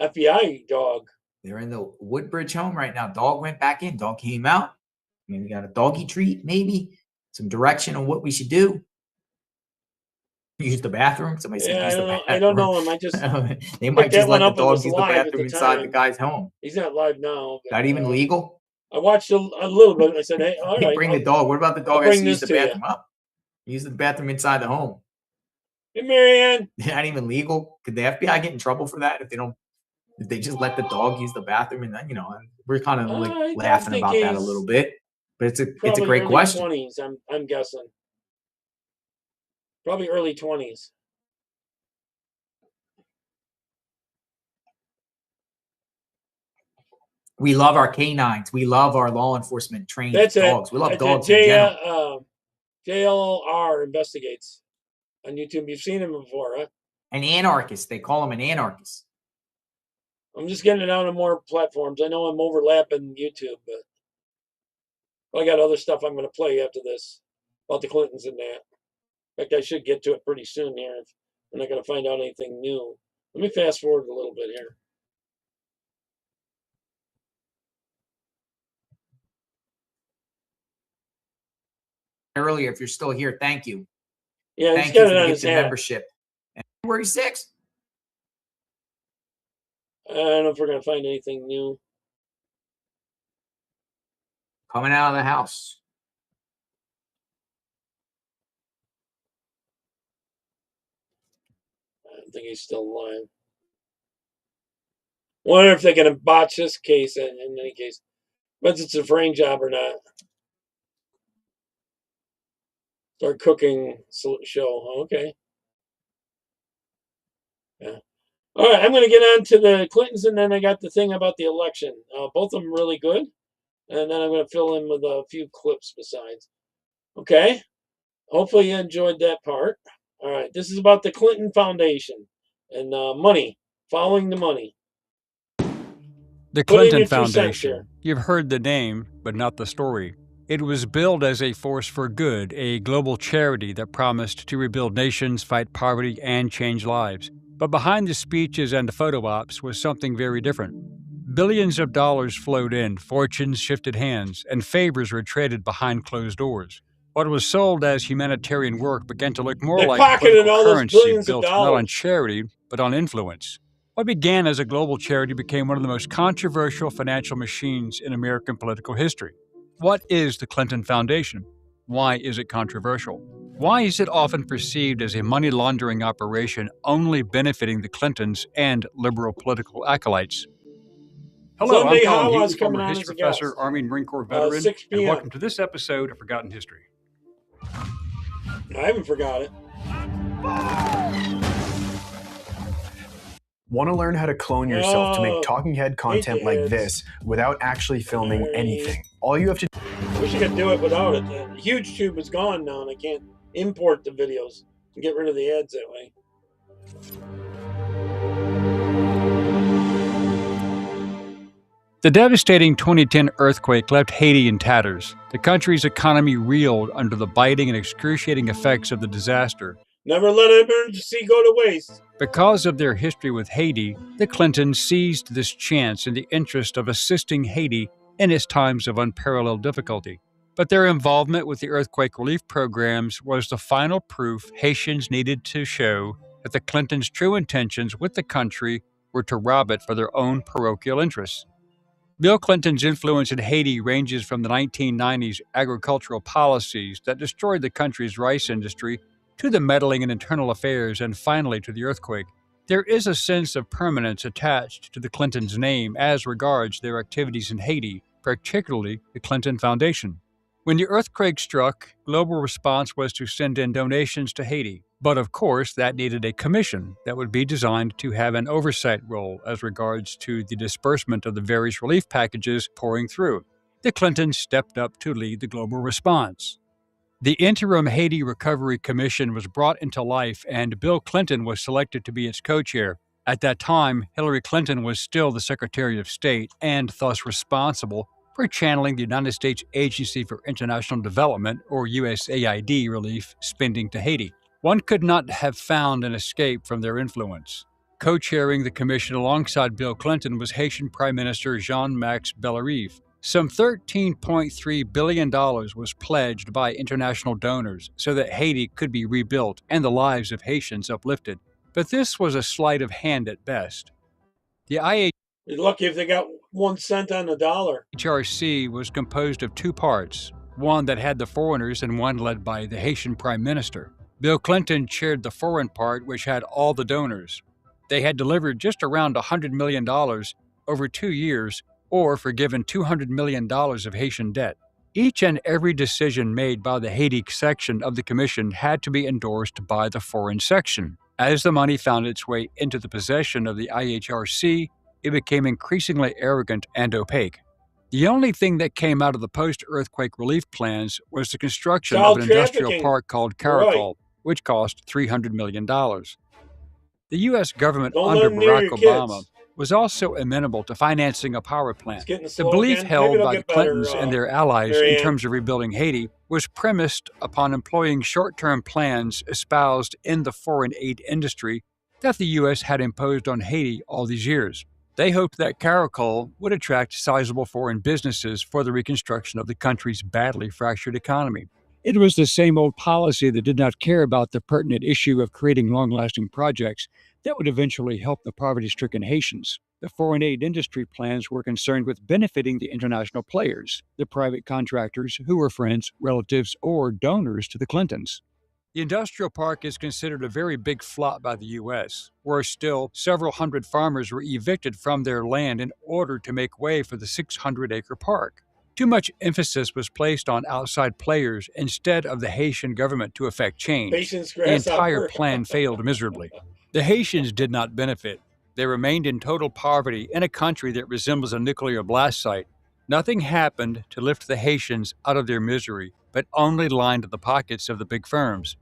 FBI dog? They're in the Woodbridge home right now. Dog went back in. Dog came out. Maybe got a doggy treat, maybe. Some direction on what we should do. Use the bathroom. Somebody said use the bathroom. I don't know him. I just they might just let the dog use the bathroom inside the guy's home. He's not live now. Not even legal? I watched a little bit. I said, hey, all right. Bring the dog. What about the dog has to use the bathroom up? Use the bathroom inside the home. Hey, Marianne. Not even legal. Could the FBI get in trouble for that if they just let the dog use the bathroom? And then, we're kind of like laughing about that a little bit. But it's a great question. 20s, I'm guessing. Probably early 20s. We love our canines. We love our law enforcement trained dogs. We love dogs in general. JLR Investigates on YouTube. You've seen him before, huh? An anarchist. They call him an anarchist. I'm just getting it out on more platforms. I know I'm overlapping YouTube, but I got other stuff I'm going to play after this about the Clintons and that. In fact, I should get to it pretty soon here if we're not going to find out anything new. Let me fast forward a little bit here. Earlier, if you're still here, thank you. Yeah, thank you for the gift of membership. And February 6th. I don't know if we're going to find anything new. Coming out of the house. I don't think he's still alive. Wonder if they're going to botch this case in any case. Whether it's a frame job or not. Our cooking show. Okay. Yeah. All right. I'm going to get on to the Clintons, and then I got the thing about the election. Both of them really good. And then I'm going to fill in with a few clips besides. Okay. Hopefully you enjoyed that part. All right. This is about the Clinton Foundation and money. Following the money. The Clinton Foundation. You've heard the name, but not the story. It was billed as a force for good, a global charity that promised to rebuild nations, fight poverty, and change lives. But behind the speeches and the photo ops was something very different. Billions of dollars flowed in, fortunes shifted hands, and favors were traded behind closed doors. What was sold as humanitarian work began to look more like political currency built not on charity, but on influence. What began as a global charity became one of the most controversial financial machines in American political history. What is the Clinton Foundation? Why is it controversial? Why is it often perceived as a money laundering operation only benefiting the Clintons and liberal political acolytes? Hello, I'm Colin Heaton, former history professor, Army and Marine Corps veteran, and welcome to this episode of Forgotten History. I haven't forgot it. Want to learn how to clone yourself to make talking head content like this without actually filming anything? All you have to wish I could do it without it. The HugeTube is gone now, and I can't import the videos and get rid of the ads that way. The devastating 2010 earthquake left Haiti in tatters. The country's economy reeled under the biting and excruciating effects of the disaster. Never let an emergency go to waste. Because of their history with Haiti, the Clintons seized this chance in the interest of assisting Haiti in its times of unparalleled difficulty. But their involvement with the earthquake relief programs was the final proof Haitians needed to show that the Clintons' true intentions with the country were to rob it for their own parochial interests. Bill Clinton's influence in Haiti ranges from the 1990s agricultural policies that destroyed the country's rice industry to the meddling in internal affairs and finally to the earthquake. There is a sense of permanence attached to the Clintons' name as regards their activities in Haiti, particularly the Clinton Foundation. When the earthquake struck, global response was to send in donations to Haiti. But of course, that needed a commission that would be designed to have an oversight role as regards to the disbursement of the various relief packages pouring through. The Clintons stepped up to lead the global response. The Interim Haiti Recovery Commission was brought into life, and Bill Clinton was selected to be its co-chair. At that time, Hillary Clinton was still the Secretary of State and thus responsible for channeling the United States Agency for International Development, or USAID, relief spending to Haiti. One could not have found an escape from their influence. Co-chairing the commission alongside Bill Clinton was Haitian Prime Minister Jean-Max Bellerive. Some $13.3 billion was pledged by international donors so that Haiti could be rebuilt and the lives of Haitians uplifted. But this was a sleight of hand at best. The You're lucky if they got 1 cent on the dollar. IHRC was composed of two parts, one that had the foreigners and one led by the Haitian Prime Minister. Bill Clinton chaired the foreign part, which had all the donors. They had delivered just around $100 million over 2 years, or forgiven $200 million of Haitian debt. Each and every decision made by the Haiti section of the commission had to be endorsed by the foreign section. As the money found its way into the possession of the IHRC, it became increasingly arrogant and opaque. The only thing that came out of the post-earthquake relief plans was the construction of an industrial park called Caracol, which cost $300 million. The U.S. government under Barack Obama was also amenable to financing a power plant. The belief held by the Clintons and their allies in terms of rebuilding Haiti was premised upon employing short-term plans espoused in the foreign aid industry that the U.S. had imposed on Haiti all these years. They hoped that Caracol would attract sizable foreign businesses for the reconstruction of the country's badly fractured economy. It was the same old policy that did not care about the pertinent issue of creating long-lasting projects that would eventually help the poverty-stricken Haitians. The foreign aid industry plans were concerned with benefiting the international players, the private contractors who were friends, relatives, or donors to the Clintons. The industrial park is considered a very big flop by the U.S. Worse still, several hundred farmers were evicted from their land in order to make way for the 600-acre park. Too much emphasis was placed on outside players instead of the Haitian government to effect change. The entire plan failed miserably. The Haitians did not benefit. They remained in total poverty in a country that resembles a nuclear blast site. Nothing happened to lift the Haitians out of their misery, but only lined the pockets of the big firms.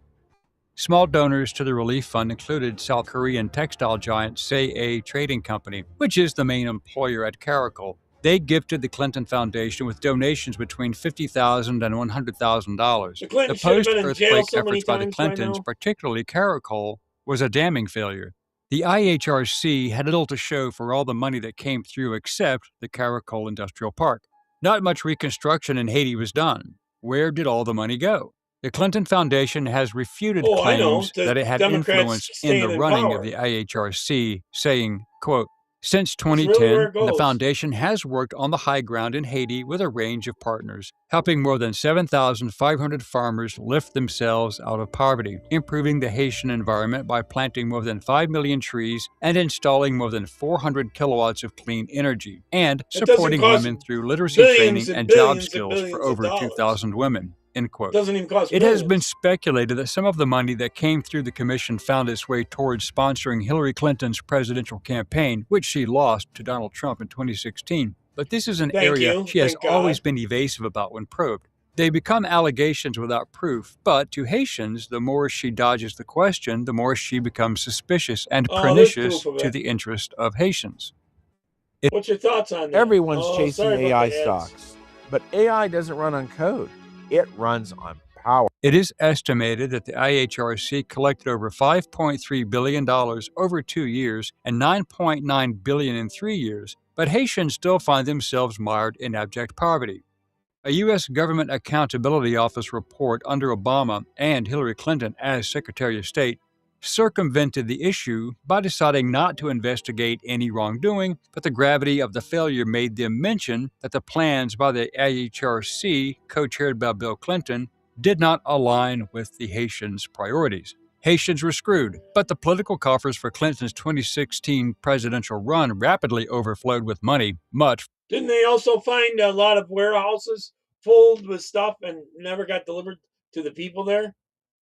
Small donors to the relief fund included South Korean textile giant Say Trading Company, which is the main employer at Caracol. They gifted the Clinton Foundation with donations between $50,000 and $100,000. The post-earthquake efforts by the Clintons, particularly Caracol, was a damning failure. The IHRC had little to show for all the money that came through except the Caracol Industrial Park. Not much reconstruction in Haiti was done. Where did all the money go? The Clinton Foundation has refuted claims that it had influence in the running of the IHRC, saying, quote, "Since 2010, the foundation has worked on the high ground in Haiti with a range of partners, helping more than 7,500 farmers lift themselves out of poverty, improving the Haitian environment by planting more than 5 million trees and installing more than 400 kilowatts of clean energy, and supporting women through literacy training and job skills for over 2,000 women." End quote. It has been speculated that some of the money that came through the commission found its way towards sponsoring Hillary Clinton's presidential campaign, which she lost to Donald Trump in 2016. But this is an area she has always been evasive about when probed. They become allegations without proof, but to Haitians, the more she dodges the question, the more she becomes suspicious and pernicious to the interest of Haitians. What's your thoughts on that? Everyone's chasing AI stocks, but AI doesn't run on code. It runs on power. It is estimated that the IHRC collected over $5.3 billion over 2 years and $9.9 billion in 3 years, but Haitians still find themselves mired in abject poverty. A U.S. Government Accountability Office report under Obama and Hillary Clinton as Secretary of State circumvented the issue by deciding not to investigate any wrongdoing, but the gravity of the failure made them mention that the plans by the IHRC, co-chaired by Bill Clinton, did not align with the Haitians' priorities. Haitians were screwed, but the political coffers for Clinton's 2016 presidential run rapidly overflowed with money, much. Didn't they also find a lot of warehouses full with stuff and never got delivered to the people there?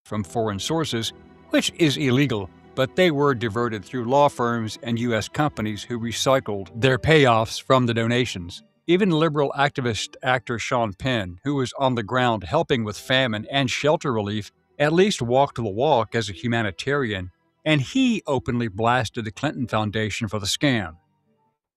From foreign sources, which is illegal, but they were diverted through law firms and U.S. companies who recycled their payoffs from the donations. Even liberal activist actor Sean Penn, who was on the ground helping with famine and shelter relief, at least walked the walk as a humanitarian, and he openly blasted the Clinton Foundation for the scam.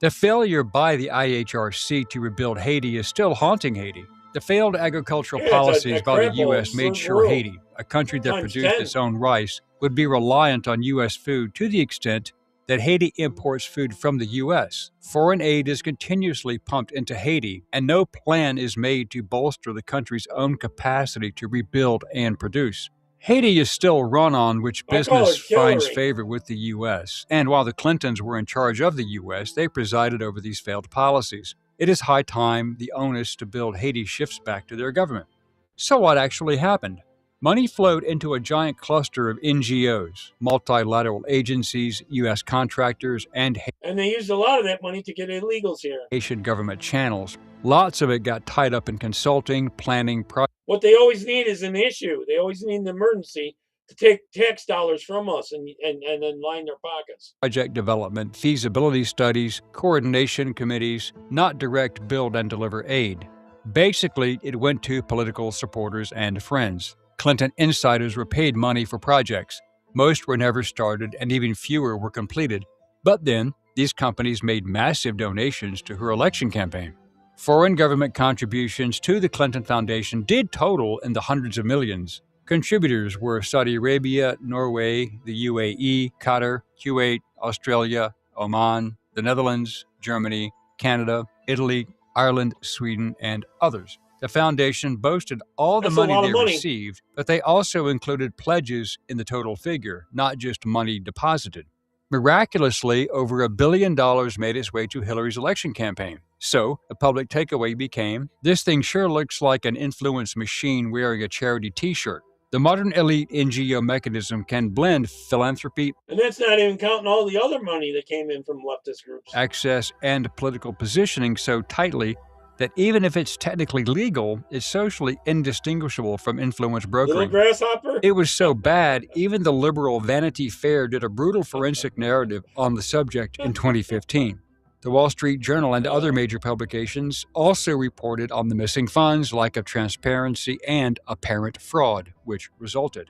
The failure by the IHRC to rebuild Haiti is still haunting Haiti. The failed agricultural policies by the U.S. made sure Haiti, a country that produced its own rice, would be reliant on U.S. food to the extent that Haiti imports food from the U.S. Foreign aid is continuously pumped into Haiti, and no plan is made to bolster the country's own capacity to rebuild and produce. Haiti is still run on which business finds favor with the U.S., and while the Clintons were in charge of the U.S., they presided over these failed policies. It is high time the onus to build Haiti shifts back to their government. So what actually happened? Money flowed into a giant cluster of NGOs, multilateral agencies, U.S. contractors, and they used a lot of that money to get illegals here. Haitian government channels. Lots of it got tied up in consulting, planning, What they always need is an issue. They always need an emergency to take tax dollars from us and then line their pockets. Project development, feasibility studies, coordination committees, not direct build and deliver aid. Basically, it went to political supporters and friends. Clinton insiders were paid money for projects. Most were never started and even fewer were completed. But then, these companies made massive donations to her election campaign. Foreign government contributions to the Clinton Foundation did total in the hundreds of millions. Contributors were Saudi Arabia, Norway, the UAE, Qatar, Kuwait, Australia, Oman, the Netherlands, Germany, Canada, Italy, Ireland, Sweden, and others. The foundation boasted all the money they received, but they also included pledges in the total figure, not just money deposited. Miraculously, over $1 billion made its way to Hillary's election campaign. So, the public takeaway became, this thing sure looks like an influence machine wearing a charity t-shirt. The modern elite NGO mechanism can blend philanthropy, and that's not even counting all the other money that came in from leftist groups, access, and political positioning so tightly that even if it's technically legal, it's socially indistinguishable from influence brokering. Little grasshopper? It was so bad, even the liberal Vanity Fair did a brutal forensic narrative on the subject in 2015. The Wall Street Journal and other major publications also reported on the missing funds, lack of transparency, and apparent fraud, which resulted.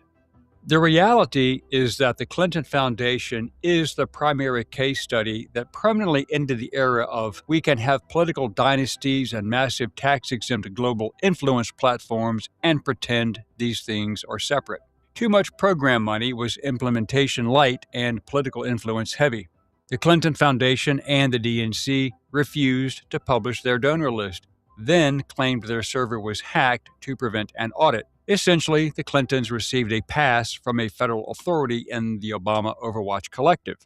The reality is that the Clinton Foundation is the primary case study that permanently ended the era of we can have political dynasties and massive tax-exempt global influence platforms and pretend these things are separate. Too much program money was implementation light and political influence heavy. The Clinton Foundation and the DNC refused to publish their donor list, then claimed their server was hacked to prevent an audit. Essentially, the Clintons received a pass from a federal authority in the Obama Overwatch Collective.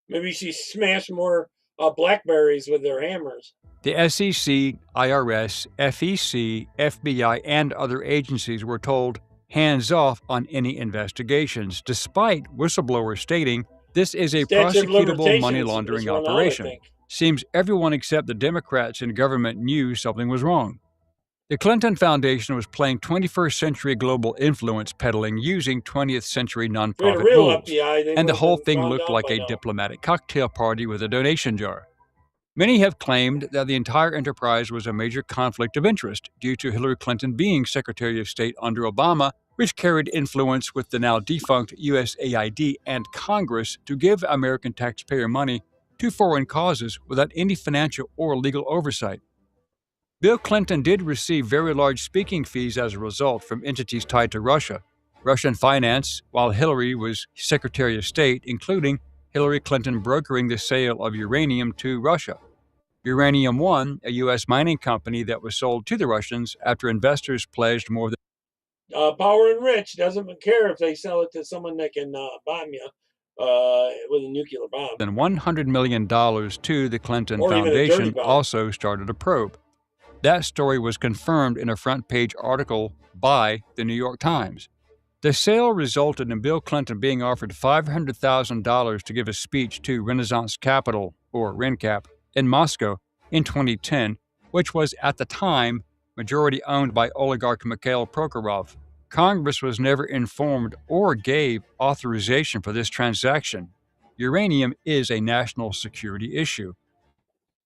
Maybe she smashed more Blackberries with their hammers. The SEC, IRS, FEC, FBI, and other agencies were told hands off on any investigations, despite whistleblowers stating this is a prosecutable money laundering operation. Seems everyone except the Democrats in government knew something was wrong. The Clinton Foundation was playing 21st century global influence peddling using 20th century nonprofit rules, and the whole thing looked like a diplomatic cocktail party with a donation jar. Many have claimed that the entire enterprise was a major conflict of interest due to Hillary Clinton being Secretary of State under Obama, which carried influence with the now defunct USAID and Congress to give American taxpayer money to foreign causes without any financial or legal oversight. Bill Clinton did receive very large speaking fees as a result from entities tied to Russia, Russian finance, while Hillary was Secretary of State, including Hillary Clinton brokering the sale of uranium to Russia. Uranium One, a U.S. mining company that was sold to the Russians after investors pledged more than Power and rich doesn't care if they sell it to someone that can bomb you with a nuclear bomb. And $100 million to the Clinton Or even a dirty Foundation bomb. also started a probe. That story was confirmed in a front-page article by the New York Times. The sale resulted in Bill Clinton being offered $500,000 to give a speech to Renaissance Capital, or RENCAP, in Moscow in 2010, which was at the time majority owned by oligarch Mikhail Prokhorov. Congress was never informed or gave authorization for this transaction. Uranium is a national security issue.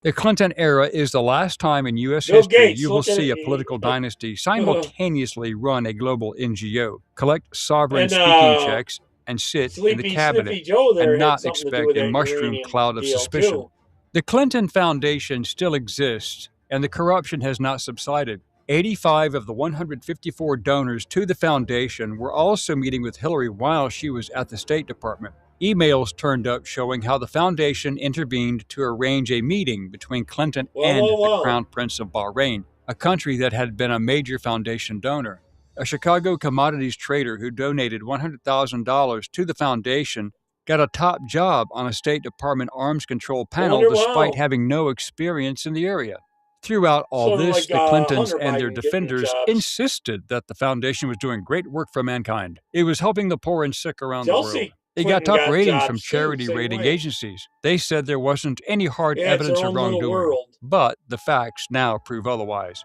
The Clinton era is the last time in U.S. Bill history Gates, you will look at see a it. political dynasty simultaneously run a global NGO, collect sovereign And, speaking checks, and sit in the Sleepy cabinet, Sniffy Joe there and had not something to do expect with a that mushroom uranium cloud of deal, suspicion. too. The Clinton Foundation still exists, and the corruption has not subsided. 85 of the 154 donors to the foundation were also meeting with Hillary while she was at the State Department. Emails turned up showing how the foundation intervened to arrange a meeting between Clinton and the Crown Prince of Bahrain, a country that had been a major foundation donor. A Chicago commodities trader who donated $100,000 to the foundation got a top job on a State Department arms control panel despite having no experience in the area. Throughout all Sort of this, like, the Clintons Hunter and their Biden getting defenders jobs. insisted that the foundation was doing great work for mankind. It was helping the poor and sick around the world. Chelsea It got Clinton top got ratings jobs, from too, charity same rating way. agencies. They said there wasn't any hard Yeah, it's evidence their of own little wrongdoing, world. but the facts now prove otherwise.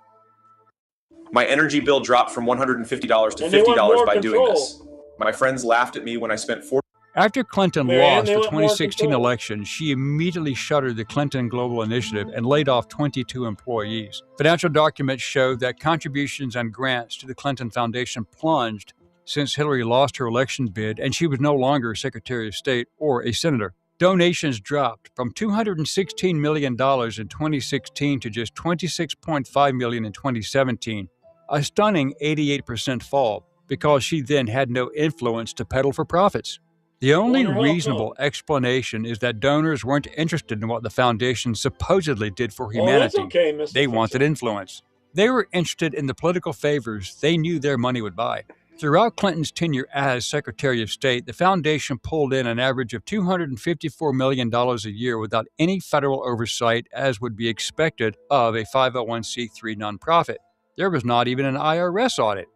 My energy bill dropped from $150 to And they want $50 more by doing control. this. My friends laughed at me when I spent $40. After Clinton Marianne, lost they the want more 2016 control. election, she immediately shuttered the Clinton Global Initiative and laid off 22 employees. Financial documents show that contributions and grants to the Clinton Foundation plunged since Hillary lost her election bid and she was no longer Secretary of State or a senator. Donations dropped from $216 million in 2016 to just $26.5 million in 2017, a stunning 88% fall because she then had no influence to peddle for profits. The only Wonder how reasonable explanation is that donors weren't interested in what the foundation supposedly did for Oh, humanity. that's okay, Mr. They Fixer. wanted influence. They were interested in the political favors they knew their money would buy. Throughout Clinton's tenure as Secretary of State, the foundation pulled in an average of $254 million a year without any federal oversight, as would be expected of a 501c3 nonprofit. There was not even an IRS audit.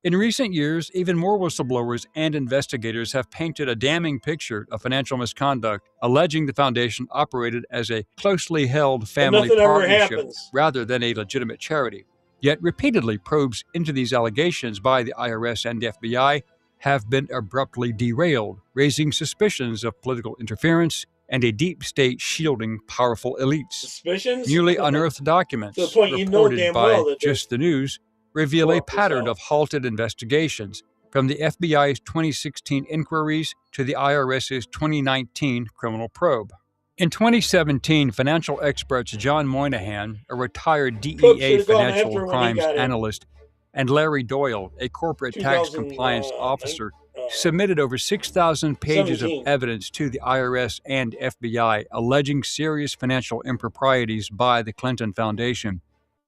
In recent years, even more whistleblowers and investigators have painted a damning picture of financial misconduct, alleging the foundation operated as a closely held family nothing ever partnership happens. rather than a legitimate charity. Yet repeatedly probes into these allegations by the IRS and FBI have been abruptly derailed, raising suspicions of political interference and a deep state shielding powerful elites. Suspicions? Newly unearthed documents To the point you know reported damn by well that they're Just the News reveal a corrupt as pattern hell. of halted investigations, from the FBI's 2016 inquiries to the IRS's 2019 criminal probe. In 2017, financial experts John Moynihan, a retired Cook DEA should've gone financial after when he crimes got in. analyst, and Larry Doyle, a corporate tax 2000, compliance officer, submitted over 6,000 pages 17. of evidence to the IRS and FBI alleging serious financial improprieties by the Clinton Foundation.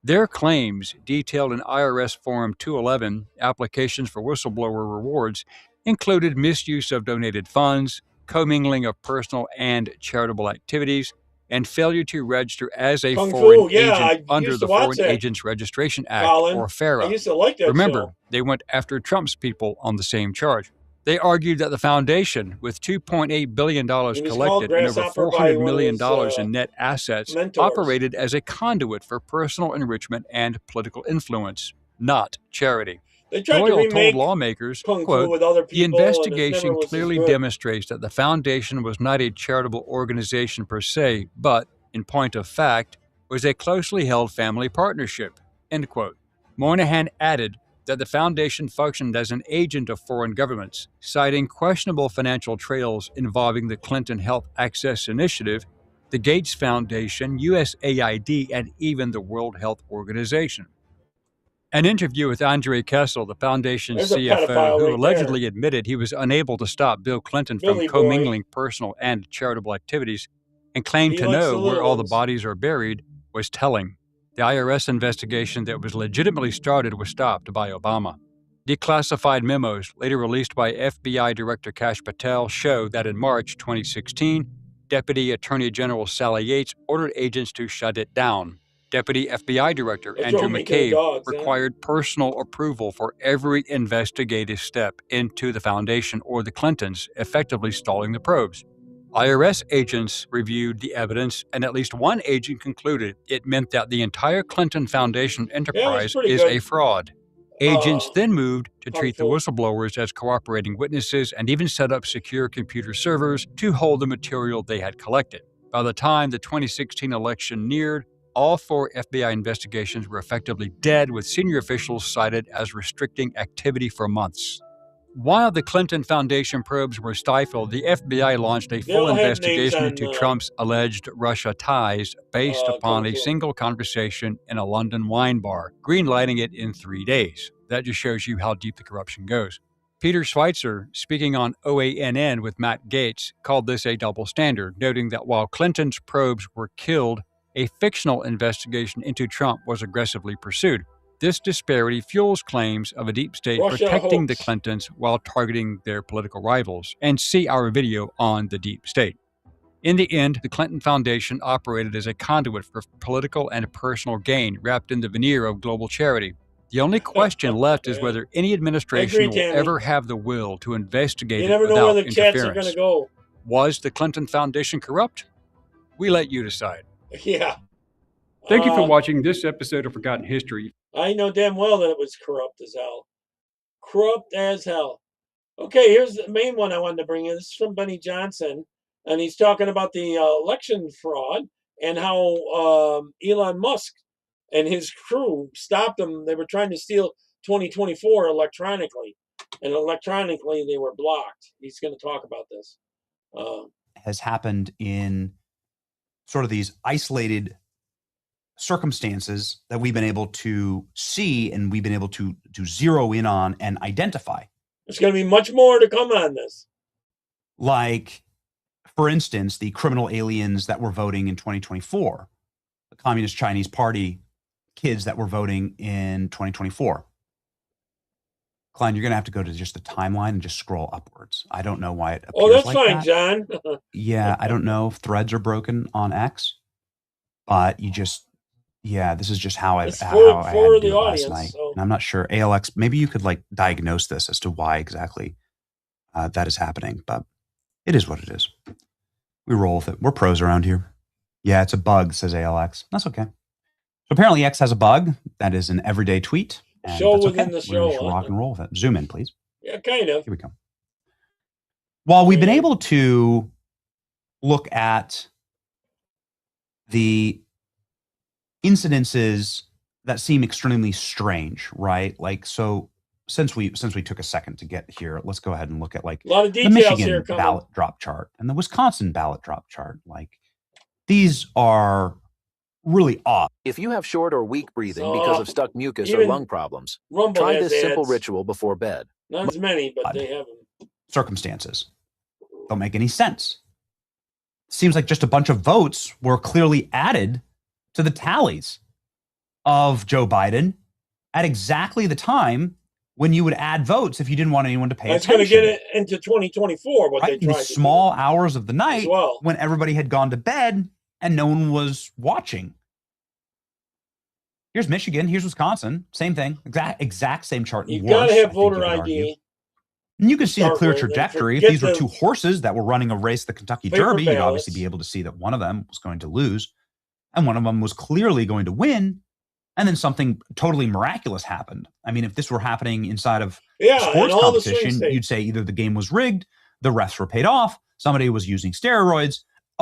Their claims, detailed in IRS Form 211, Applications for Whistleblower Rewards, included misuse of donated funds, commingling of personal and charitable activities, and failure to register as a Kung foreign Fu, yeah, agent I under used the to watch Foreign that, Agents Registration Act, Colin. or FARA. I used to like that Remember, show. they went after Trump's people on the same charge. They argued that the foundation, with $2.8 billion called collected and over Grasshopper by $400 one of million his, in net assets, mentors. operated as a conduit for personal enrichment and political influence, not charity. They tried to Doyle told remake lawmakers, Kung Fu quote, with other "The people, and it never investigation was as clearly good." demonstrates that the foundation was not a charitable organization per se, but, in point of fact, was a closely held family partnership," end quote. Moynihan added that the foundation functioned as an agent of foreign governments, citing questionable financial trails involving the Clinton Health Access Initiative, the Gates Foundation, USAID, and even the World Health Organization. An interview with Andre Kessel, the foundation's There's a CFO, pedophile who right allegedly admitted he was unable to stop Bill Clinton from Billy boy. commingling personal and charitable activities and claimed He to likes know the where little all the ones. bodies are buried, was telling. The IRS investigation that was legitimately started was stopped by Obama. Declassified memos, later released by FBI Director Kash Patel, show that in March 2016, Deputy Attorney General Sally Yates ordered agents to shut it down. Deputy FBI Director Andrew McCabe required personal approval for every investigative step into the foundation or the Clintons, effectively stalling the probes. IRS agents reviewed the evidence, and at least one agent concluded it meant that the entire Clinton Foundation enterprise is a fraud. Agents then moved to treat the whistleblowers as cooperating witnesses and even set up secure computer servers to hold the material they had collected. By the time the 2016 election neared, all 4 FBI investigations were effectively dead, with senior officials cited as restricting activity for months. While the Clinton Foundation probes were stifled, the FBI launched a full investigation into Trump's alleged Russia ties based upon a single conversation in a London wine bar, greenlighting it in 3 days. That just shows you how deep the corruption goes. Peter Schweitzer, speaking on OANN with Matt Gaetz, called this a double standard, noting that while Clinton's probes were killed, a fictional investigation into Trump was aggressively pursued. This disparity fuels claims of a deep state protecting the Clintons while targeting their political rivals. And see our video on the deep state. In the end, the Clinton Foundation operated as a conduit for political and personal gain, wrapped in the veneer of global charity. The only question left is whether any administration will ever have the will to investigate it without interference. Was the Clinton Foundation corrupt? We let you decide. Yeah. Thank you for watching this episode of Forgotten History. I know damn well that it was corrupt as hell. Corrupt as hell. Okay, here's the main one I wanted to bring in. This is from Benny Johnson, and he's talking about the election fraud and how Elon Musk and his crew stopped them. They were trying to steal 2024 electronically, and electronically they were blocked. He's going to talk about this. Has happened in sort of these isolated circumstances that we've been able to see and we've been able to zero in on and identify. There's going to be much more to come on this. Like, for instance, the criminal aliens that were voting in 2024, the Communist Chinese Party kids that were voting in 2024. Klein, you're going to have to go to just the timeline and just scroll upwards. I don't know why it appears that's like fine, that. John. Yeah, I don't know if threads are broken on X, but you just... Yeah, this is just how I had to do it last night. So. And I'm not sure. ALX, maybe you could like diagnose this as to why exactly that is happening, but it is what it is. We roll with it. We're pros around here. Yeah, it's a bug, says ALX. That's okay. So apparently X has a bug. That is an everyday tweet. And show that's within okay. the show. We're rock and roll with it. Zoom in, please. Yeah, kind of. Here we go. While we've been able to look at the incidences that seem extremely strange, right? Like, so since we took a second to get here, let's go ahead and look at like a lot of the details Michigan here ballot drop chart and the Wisconsin ballot drop chart. Like, these are really odd. If you have short or weak breathing because of stuck mucus or lung problems, try this simple ritual before bed. Not as many, but they have them. Circumstances don't make any sense. Seems like just a bunch of votes were clearly added to the tallies of Joe Biden at exactly the time when you would add votes if you didn't want anyone to pay attention. That's going to get it into 2024, what they tried in the small hours of the night when everybody had gone to bed and no one was watching. Here's Michigan, here's Wisconsin, same thing, exact same chart. You've got to have voter ID. And you can see the clear trajectory. If these were two horses that were running a race, the Kentucky Derby, you'd obviously be able to see that one of them was going to lose and one of them was clearly going to win, and then something totally miraculous happened. I mean, if this were happening inside of sports competition, you'd say either the game was rigged, the refs were paid off, somebody was using steroids,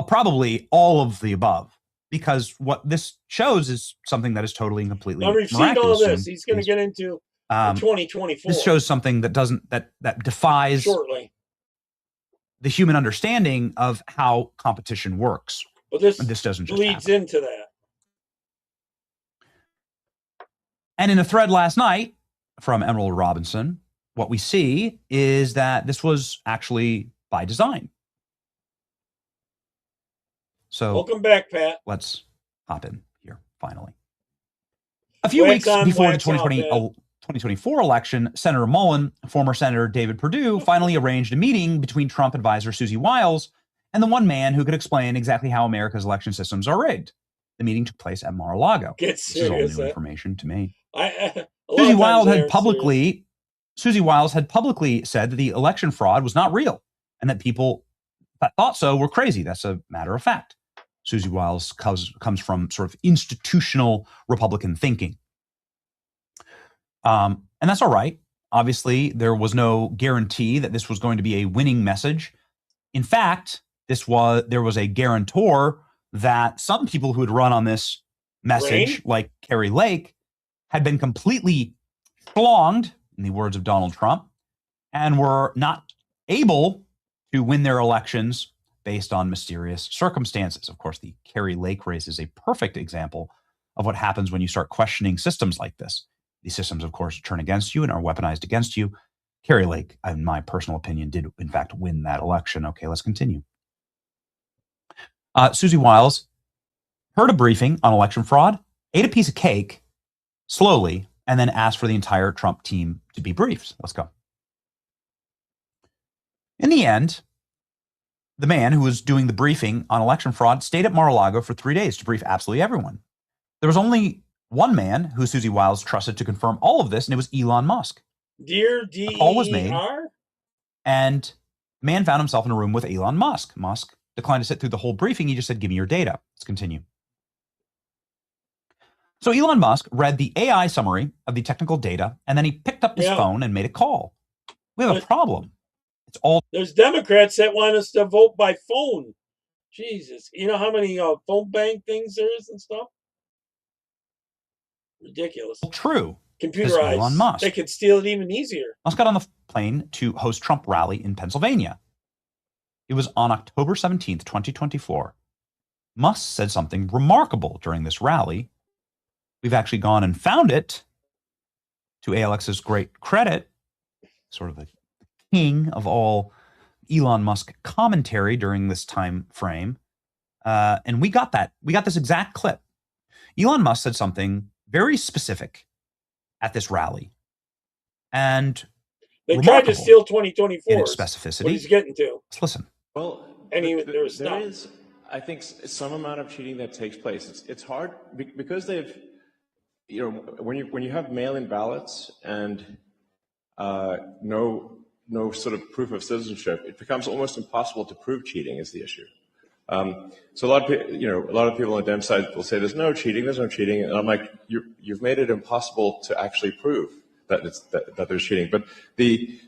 probably all of the above. Because what this shows is something that is totally and completely miraculous. I've seen all this. He's going to get into 2024. This shows something that doesn't that defies the human understanding of how competition works. But this doesn't just leads happen. into that. And in a thread last night from Emerald Robinson, what we see is that this was actually by design. So welcome back, Pat. Let's hop in here finally. A few weeks before the 2020 2024 election, Senator Mullen, former Senator David Perdue, finally arranged a meeting between Trump advisor Susie Wiles and the one man who could explain exactly how America's election systems are rigged. The meeting took place at Mar-a-Lago. This is all new information to me. Susie Wiles had publicly said that the election fraud was not real and that people that thought so were crazy. That's a matter of fact. Susie Wiles comes from sort of institutional Republican thinking. And that's all right. Obviously, there was no guarantee that this was going to be a winning message. In fact, there was a guarantor that some people who had run on this message, like Kari Lake, had been completely schlonged, in the words of Donald Trump, and were not able to win their elections based on mysterious circumstances. Of course, the Kari Lake race is a perfect example of what happens when you start questioning systems like this. These systems, of course, turn against you and are weaponized against you. Kari Lake, in my personal opinion, did in fact win that election. Okay, let's continue. Susie Wiles heard a briefing on election fraud, ate a piece of cake slowly, and then asked for the entire Trump team to be briefed. Let's go. In the end, the man who was doing the briefing on election fraud stayed at Mar-a-Lago for 3 days to brief absolutely everyone. There was only one man who Susie Wiles trusted to confirm all of this, and it was Elon Musk. Dear D. A call was made, and the man found himself in a room with Elon Musk. Musk declined to sit through the whole briefing. He just said, "Give me your data." Let's continue. So Elon Musk read the AI summary of the technical data, and then he picked up his phone and made a call. We have a problem. It's all there's Democrats that want us to vote by phone. Jesus, you know how many phone bank things there is and stuff? Ridiculous. True. Computerized. Elon Musk. They could steal it even easier. Musk got on the plane to host Trump rally in Pennsylvania. It was on October 17th, 2024. Musk said something remarkable during this rally. We've actually gone and found it, to ALX's great credit, sort of the king of all Elon Musk commentary during this time frame. And we got that. We got this exact clip. Elon Musk said something very specific at this rally. And they tried to steal 2024 in its specificity. What he's getting to. Let's listen. Well, there is, I think, some amount of cheating that takes place. It's hard because they've, you know, when you have mail-in ballots and no sort of proof of citizenship, it becomes almost impossible to prove cheating is the issue. So a lot of people on the Dem side will say there's no cheating, and I'm like, you've made it impossible to actually prove that there's cheating. But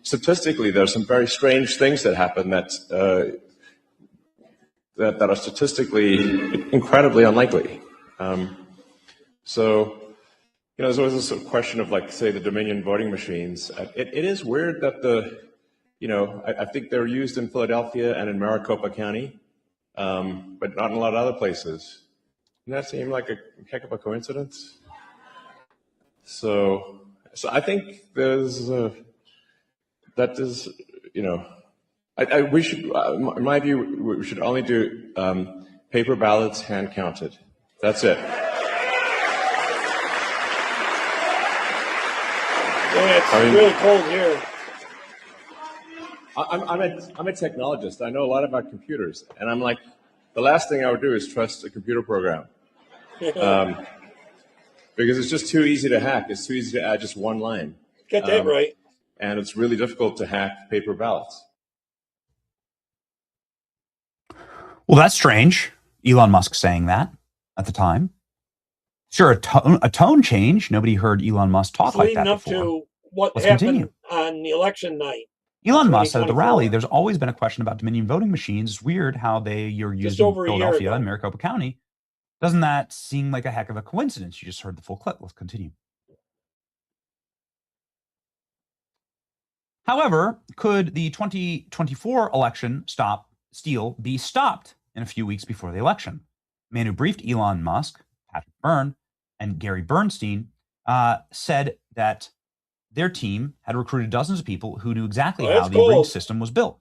statistically, there's some very strange things that happen that are statistically incredibly unlikely. So, you know, there's always this sort of question of, like, say, the Dominion voting machines. It is weird that I think they're used in Philadelphia and in Maricopa County, but not in a lot of other places. Doesn't that seem like a heck of a coincidence? So I think we should, in my view, we should only do paper ballots hand counted. That's it. Yeah, it's really cold here. I'm a technologist. I know a lot about computers, and I'm like, the last thing I would do is trust a computer program, because it's just too easy to hack. It's too easy to add just one line. Get that right. And it's really difficult to hack paper ballots. Well, that's strange. Elon Musk saying that at the time. Sure, a tone change. Nobody heard Elon Musk talk like that before. Leading up to what happened on the election night. Elon Musk said at the rally, there's always been a question about Dominion voting machines. It's weird how you're using Philadelphia and Maricopa County. Doesn't that seem like a heck of a coincidence? You just heard the full clip. Let's continue. However, could the 2024 election steal be stopped in a few weeks before the election? The man who briefed Elon Musk, Patrick Byrne, and Gary Bernstein said that their team had recruited dozens of people who knew exactly how the rigged system was built.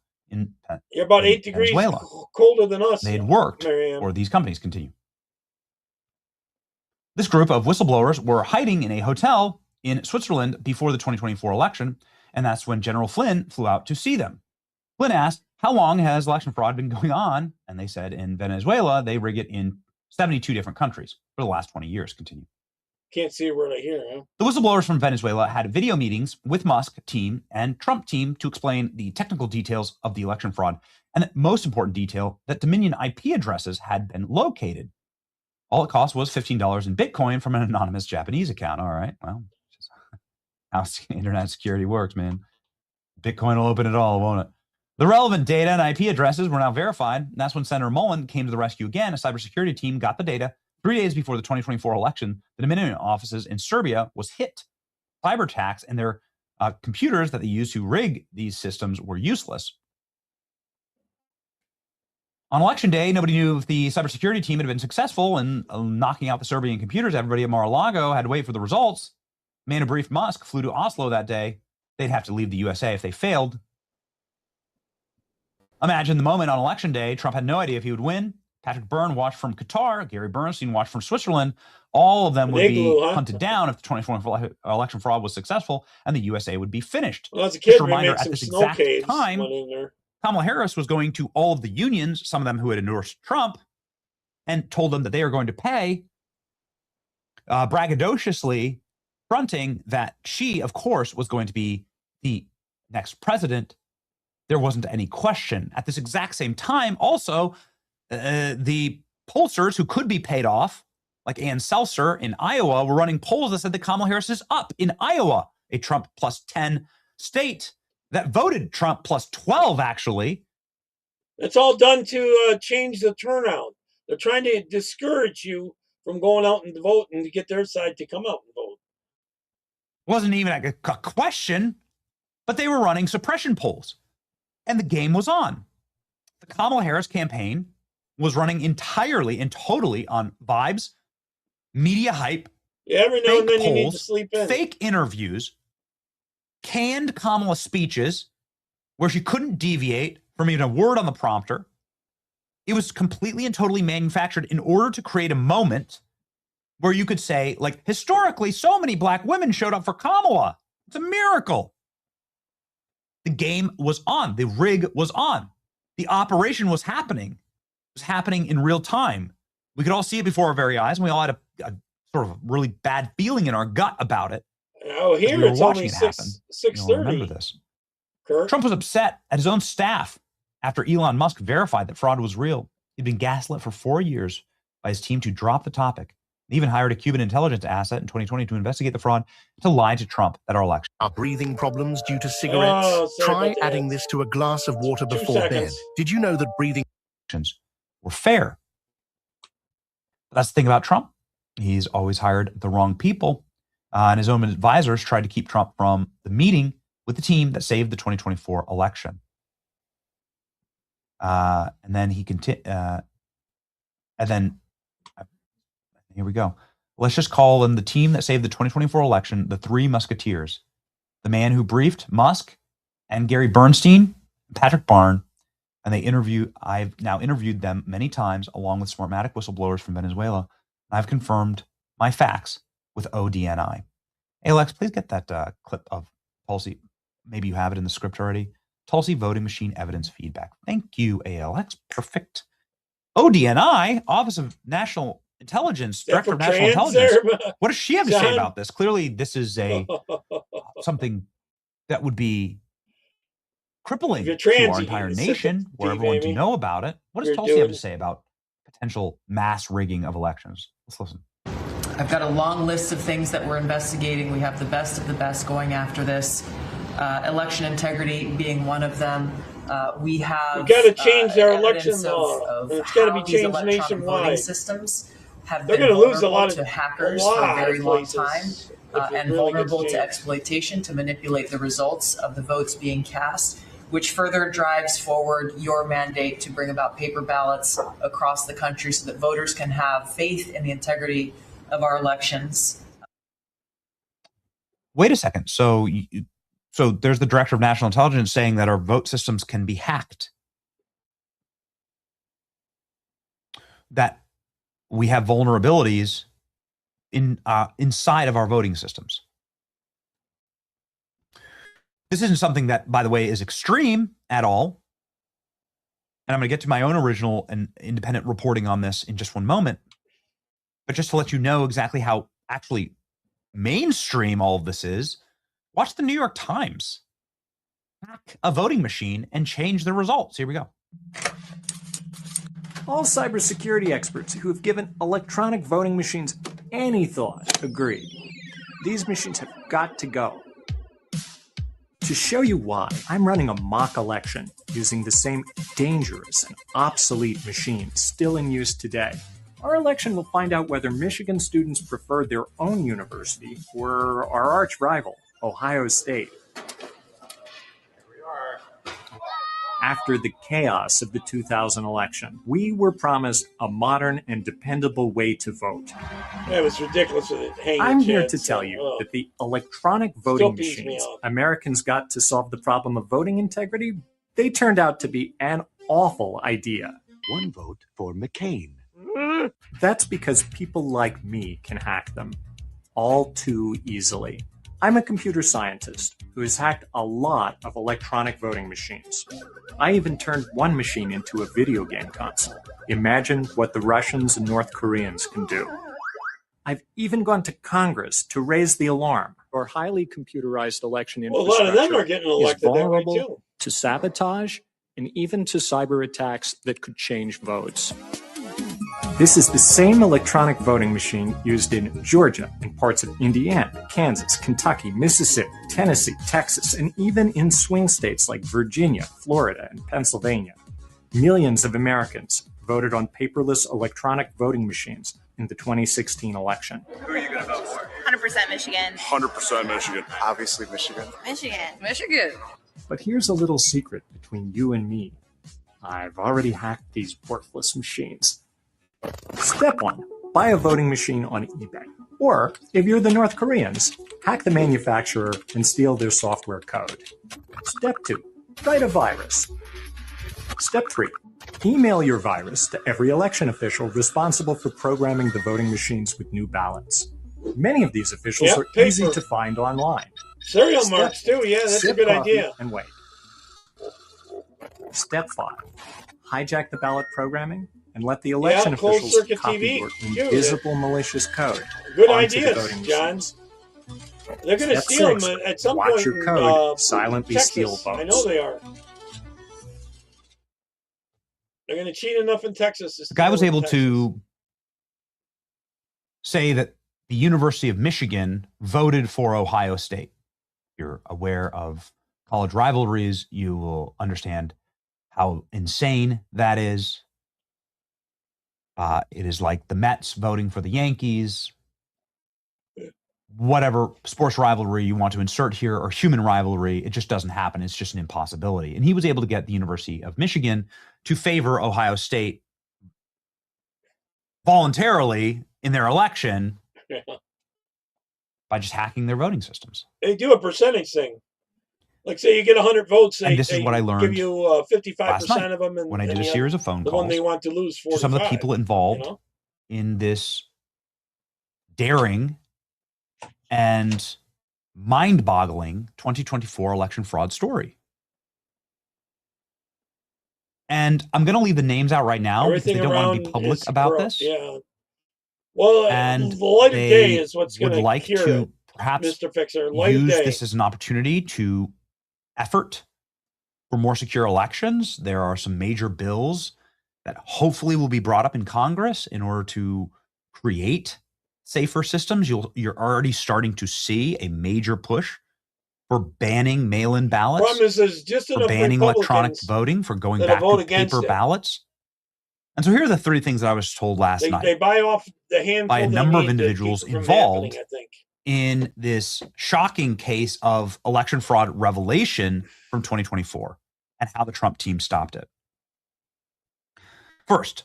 You're about 8 degrees colder than us. They had worked for these companies. Continue. This group of whistleblowers were hiding in a hotel in Switzerland before the 2024 election, and that's when General Flynn flew out to see them. Flynn asked, how long has election fraud been going on? And they said in Venezuela, they rig it in 72 different countries for the last 20 years. Continue. Can't see a word I hear, huh? The whistleblowers from Venezuela had video meetings with Musk team and Trump team to explain the technical details of the election fraud, and the most important detail, that Dominion IP addresses had been located. All it cost was $15 in Bitcoin from an anonymous Japanese account. All right, well, how internet security works, man. Bitcoin will open it all, won't it? The relevant data and IP addresses were now verified. And that's when Senator Mullen came to the rescue again. A cybersecurity team got the data 3 days before the 2024 election. The Dominion offices in Serbia was hit. Cyber attacks and their computers that they used to rig these systems were useless. On election day, nobody knew if the cybersecurity team had been successful in knocking out the Serbian computers. Everybody at Mar-a-Lago had to wait for the results. The man who briefed Musk flew to Oslo that day. They'd have to leave the USA if they failed. Imagine the moment on election day. Trump had no idea if he would win. Patrick Byrne watched from Qatar. Gary Bernstein watched from Switzerland. All of them would be hunted down if the 2024 election fraud was successful, and the USA would be finished. Well, as a kid, just a reminder, at this exact time, there. Kamala Harris was going to all of the unions, some of them who had endorsed Trump, and told them that they are going to pay, braggadociously fronting that she, of course, was going to be the next president. There wasn't any question. At this exact same time, also, the pollsters who could be paid off, like Ann Seltzer in Iowa, were running polls that said that Kamala Harris is up in Iowa, a Trump plus 10 state that voted Trump plus 12, actually. It's all done to change the turnout. They're trying to discourage you from going out and vote and to get their side to come out and vote. Wasn't even like a question, but they were running suppression polls. And the game was on. The Kamala Harris campaign was running entirely and totally on vibes, media hype, every now and then you need to sleep in. Fake interviews, canned Kamala speeches where she couldn't deviate from even a word on the prompter. It was completely and totally manufactured in order to create a moment where you could say, like, historically, so many black women showed up for Kamala. It's a miracle. The game was on. The rig was on. The operation was happening. It was happening in real time. We could all see it before our very eyes, and we all had a sort of really bad feeling in our gut about it. Oh, here it's only 6:30. Remember this. Kurt? Trump was upset at his own staff after Elon Musk verified that fraud was real. He'd been gaslit for 4 years by his team to drop the topic. He even hired a Cuban intelligence asset in 2020 to investigate the fraud, to lie to Trump at our election. Are breathing problems due to cigarettes? Try adding this to a glass of water before bed. Did you know that breathing were fair? But that's the thing about Trump. He's always hired the wrong people. And his own advisors tried to keep Trump from the meeting with the team that saved the 2024 election. And then he continued. And then here we go. Let's just call them the team that saved the 2024 election, the Three Musketeers. The man who briefed Musk and Gary Bernstein, Patrick Byrne, and I've now interviewed them many times along with Smartmatic whistleblowers from Venezuela. And I've confirmed my facts with ODNI. Hey, Alex, please get that clip of Tulsi. Maybe you have it in the script already. Tulsi voting machine evidence feedback. Thank you, ALX. Perfect. ODNI, Office of National Intelligence, Director of National Intelligence. What does she have to say about this? Clearly, this is something that would be crippling to our entire nation, were everyone to know about it. What does Tulsi have to say about potential mass rigging of elections? Let's listen. I've got a long list of things that we're investigating. We have the best of the best going after this. Election integrity being one of them. We've got to change their election law. It's got to be changed nationwide. Systems have They're been going to lose a lot to hackers for a very long time and vulnerable to exploitation to manipulate the results of the votes being cast, which further drives forward your mandate to bring about paper ballots across the country so that voters can have faith in the integrity of our elections. Wait a second. So there's the Director of National Intelligence saying that our vote systems can be hacked. That we have vulnerabilities inside of our voting systems. This isn't something that, by the way, is extreme at all. And I'm going to get to my own original and independent reporting on this in just one moment. But just to let you know exactly how actually mainstream all of this is, watch the New York Times hack a voting machine and change the results. Here we go. All cybersecurity experts who have given electronic voting machines any thought agree. These machines have got to go. To show you why, I'm running a mock election using the same dangerous and obsolete machine still in use today. Our election will find out whether Michigan students prefer their own university or our arch rival, Ohio State. After the chaos of the 2000 election, we were promised a modern and dependable way to vote. Yeah, it was ridiculous. I'm here to tell you that the electronic voting machines Americans got to solve the problem of voting integrity, they turned out to be an awful idea. One vote for McCain. That's because people like me can hack them all too easily. I'm a computer scientist who has hacked a lot of electronic voting machines. I even turned one machine into a video game console. Imagine what the Russians and North Koreans can do. I've even gone to Congress to raise the alarm. Our highly computerized election infrastructure a lot of them are getting elected is vulnerable that way too. To sabotage and even to cyber attacks that could change votes. This is the same electronic voting machine used in Georgia and parts of Indiana, Kansas, Kentucky, Mississippi, Tennessee, Texas, and even in swing states like Virginia, Florida, and Pennsylvania. Millions of Americans voted on paperless electronic voting machines in the 2016 election. Who are you going to vote for? 100% Michigan. 100% Michigan. Obviously Michigan. Michigan. Michigan. But here's a little secret between you and me. I've already hacked these worthless machines. Step 1. Buy a voting machine on eBay. Or, if you're the North Koreans, hack the manufacturer and steal their software code. Step 2. Write a virus. Step 3. Email your virus to every election official responsible for programming the voting machines with new ballots. Many of these officials are easy to find online. Serial marks too, yeah, that's a good idea. And wait. Step 5. Hijack the ballot programming and let the election officials copy your invisible malicious code. Good onto the ideas, voting John. machines. They're going to Step steal 6. them at some Watch point. your code silently Texas. steal votes. I know they are. They're going to cheat enough in Texas. The guy was able to say that the University of Michigan voted for Ohio State. If you're aware of college rivalries, you will understand how insane that is. It is like the Mets voting for the Yankees. Whatever sports rivalry you want to insert here, or human rivalry, it just doesn't happen. It's just an impossibility. And he was able to get the University of Michigan to favor Ohio State voluntarily in their election by just hacking their voting systems. They do a percentage thing. Like, say you get 100 votes, and this is what I learned give you 55% of them. And, when I did a series of phone calls. The one they want to lose 45. To some of the people involved in this daring and mind-boggling 2024 election fraud story. And I'm going to leave the names out right now because they don't want to be public about this. Yeah. Well, and the light of day is what's going to like to perhaps Mr. Fixer. Use this as an opportunity to effort for more secure elections. There are some major bills that hopefully will be brought up in Congress in order to create safer systems. You're already starting to see a major push for banning mail-in ballots, for banning electronic voting, for going back to paper ballots. And so here are the three things that I was told last night. They buy off the handful by a number of individuals involved in this shocking case of election fraud revelation from 2024 and how the Trump team stopped it. First,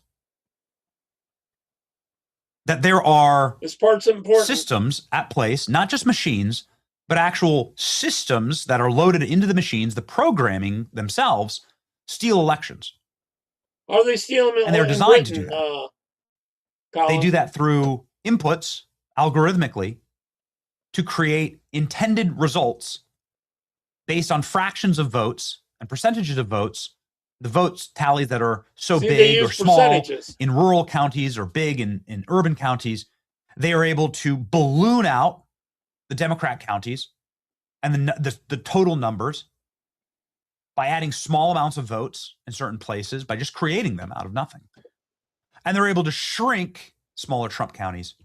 that there are systems at place, not just machines, but actual systems that are loaded into the machines, the programming themselves, steal elections. Are they stealing them? And they're designed to do that. They do that through inputs, algorithmically, to create intended results based on fractions of votes and percentages of votes, the votes tallies that are so big or small in rural counties or big in urban counties, they are able to balloon out the Democrat counties and the total numbers by adding small amounts of votes in certain places, by just creating them out of nothing. And they're able to shrink smaller Trump counties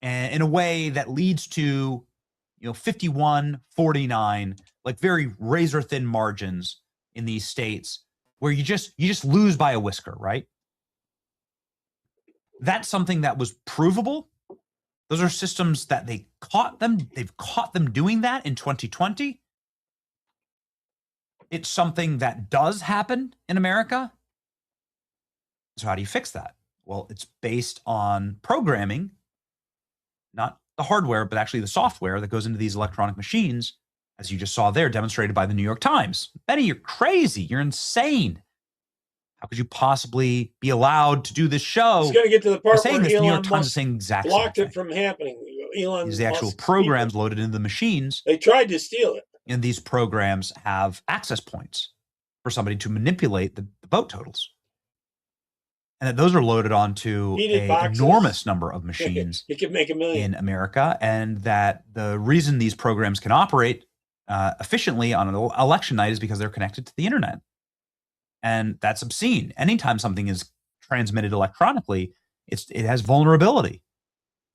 in a way that leads to 51-49, like very razor thin margins in these states where you just lose by a whisker, right? That's something that was provable. Those are systems that they've caught them doing that in 2020. It's something that does happen in America. So how do you fix that? Well, it's based on programming, not the hardware, but actually the software that goes into these electronic machines, as you just saw there, demonstrated by the New York Times. Benny, you're crazy. You're insane. How could you possibly be allowed to do this show? It's going to get to the part saying where this, Elon New York Times Musk is saying exact blocked same it from happening. Elon thing. The actual Musk programs people, loaded into the machines. they tried to steal it. And these programs have access points for somebody to manipulate the vote totals. And that those are loaded onto an enormous number of machines it could make $1 million in America. And that the reason these programs can operate efficiently on an election night is because they're connected to the internet. And that's obscene. Anytime something is transmitted electronically, it has vulnerability.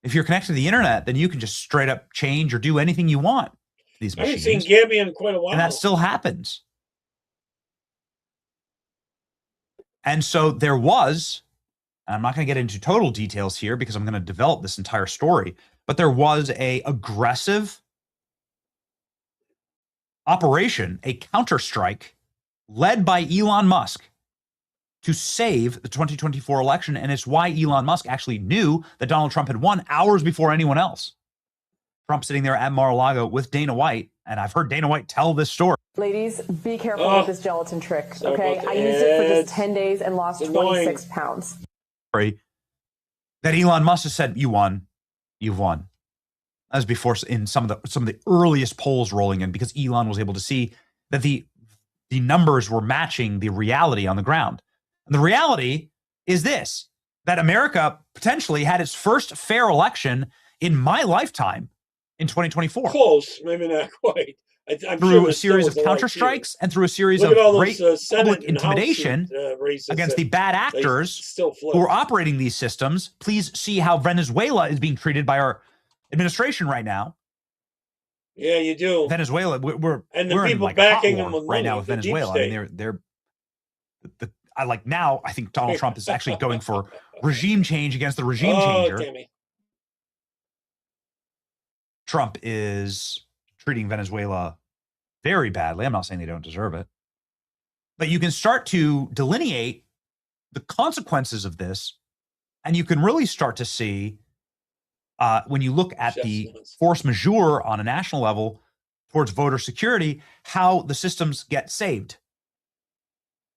If you're connected to the internet, then you can just straight up change or do anything you want to these machines. I haven't seen Gabby in quite a while. And that still happens. And so there was, and I'm not going to get into total details here because I'm going to develop this entire story, but there was a aggressive operation, a counterstrike led by Elon Musk to save the 2024 election. And it's why Elon Musk actually knew that Donald Trump had won hours before anyone else. Trump sitting there at Mar-a-Lago with Dana White, and I've heard Dana White tell this story. Ladies, be careful with this gelatin trick, okay? I used it for just 10 days and lost 26 pounds. That Elon Musk has said, you won. You've won. As before in some of the earliest polls rolling in, because Elon was able to see that the numbers were matching the reality on the ground. And the reality is this, that America potentially had its first fair election in my lifetime in 2024. Close, maybe not quite. I'm through sure a series of counterstrikes and through a series of great public intimidation against the bad actors who are operating these systems. Please see how Venezuela is being treated by our administration right now. Yeah, you do. Venezuela, we're people in like backing a hot war them right now with Venezuela. I mean, I think Donald Trump is actually going for regime change against the regime changer. Tammy. Trump is treating Venezuela very badly. I'm not saying they don't deserve it. But you can start to delineate the consequences of this, and you can really start to see, when you look at the force majeure on a national level towards voter security, how the systems get saved.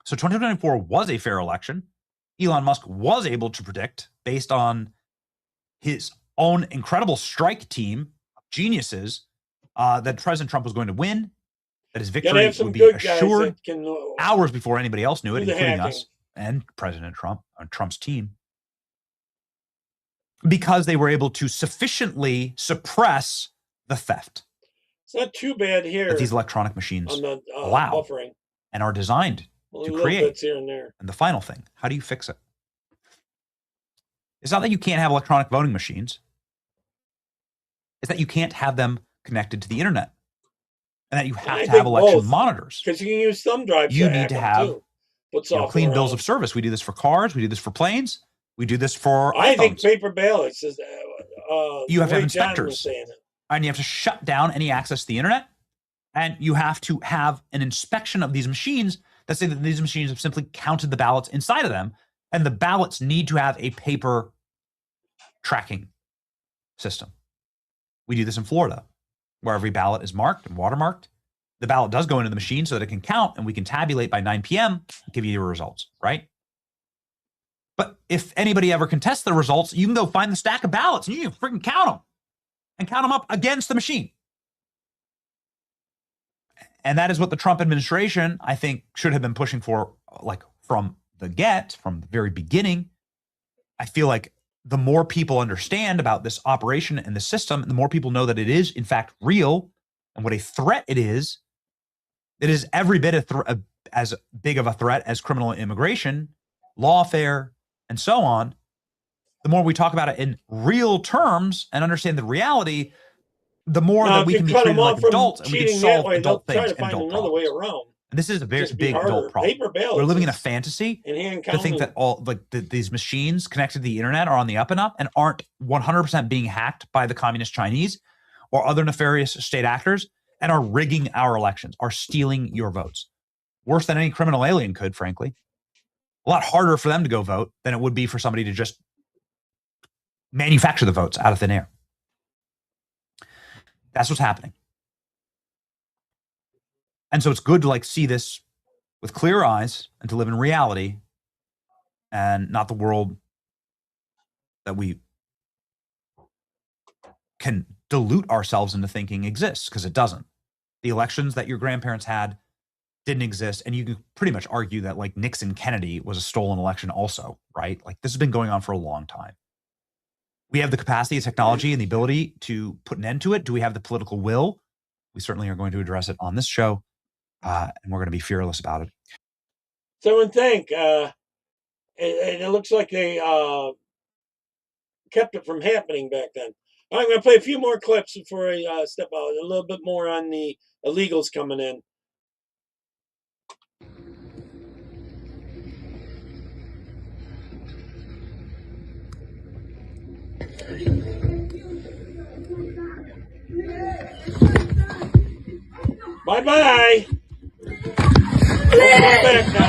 So 2024 was a fair election. Elon Musk was able to predict, based on his own incredible strike team, geniuses, that President Trump was going to win, that his victory would be assured hours before anybody else knew it, including us and President Trump and Trump's team, because they were able to sufficiently suppress the theft. It's not too bad here that these electronic machines on the, allow buffering. And are designed to create. Here and there. And the final thing, how do you fix it? It's not that you can't have electronic voting machines. It's that you can't have them connected to the internet, and that you have to have election monitors. Because you can use thumb drives. You need to have clean bills of service. We do this for cars. We do this for planes. We do this for I iPhones. think paper ballots is. You have to have inspectors, and you have to shut down any access to the internet, and you have to have an inspection of these machines that say that these machines have simply counted the ballots inside of them, and the ballots need to have a paper tracking system. We do this in Florida, where every ballot is marked and watermarked. The ballot does go into the machine so that it can count, and we can tabulate by 9 p.m., give you your results, right? But if anybody ever contests the results, you can go find the stack of ballots, and you can freaking count them, and count them up against the machine. And that is what the Trump administration, I think, should have been pushing for, like from the very beginning. I feel like the more people understand about this operation and the system, the more people know that it is, in fact, real and what a threat it is every bit as big of a threat as criminal immigration, lawfare, and so on. The more we talk about it in real terms and understand the reality, the more that we can be treated like adults and we can solve adult things and adult problems. And this is a very big adult problem. We're living in a fantasy to think that all these machines connected to the internet are on the up and up and aren't 100% being hacked by the communist Chinese or other nefarious state actors and are rigging our elections, are stealing your votes. Worse than any criminal alien could, frankly. A lot harder for them to go vote than it would be for somebody to just manufacture the votes out of thin air. That's what's happening. And so it's good to like see this with clear eyes and to live in reality and not the world that we can delude ourselves into thinking exists, because it doesn't. The elections that your grandparents had didn't exist. And you can pretty much argue that like Nixon Kennedy was a stolen election also, right? Like this has been going on for a long time. We have the capacity, technology, and the ability to put an end to it. Do we have the political will? We certainly are going to address it on this show, and we're going to be fearless about it. Someone think, and it looks like they kept it from happening back then. I'm going to play a few more clips before I step out. A little bit more on the illegals coming in. Bye-bye. Please,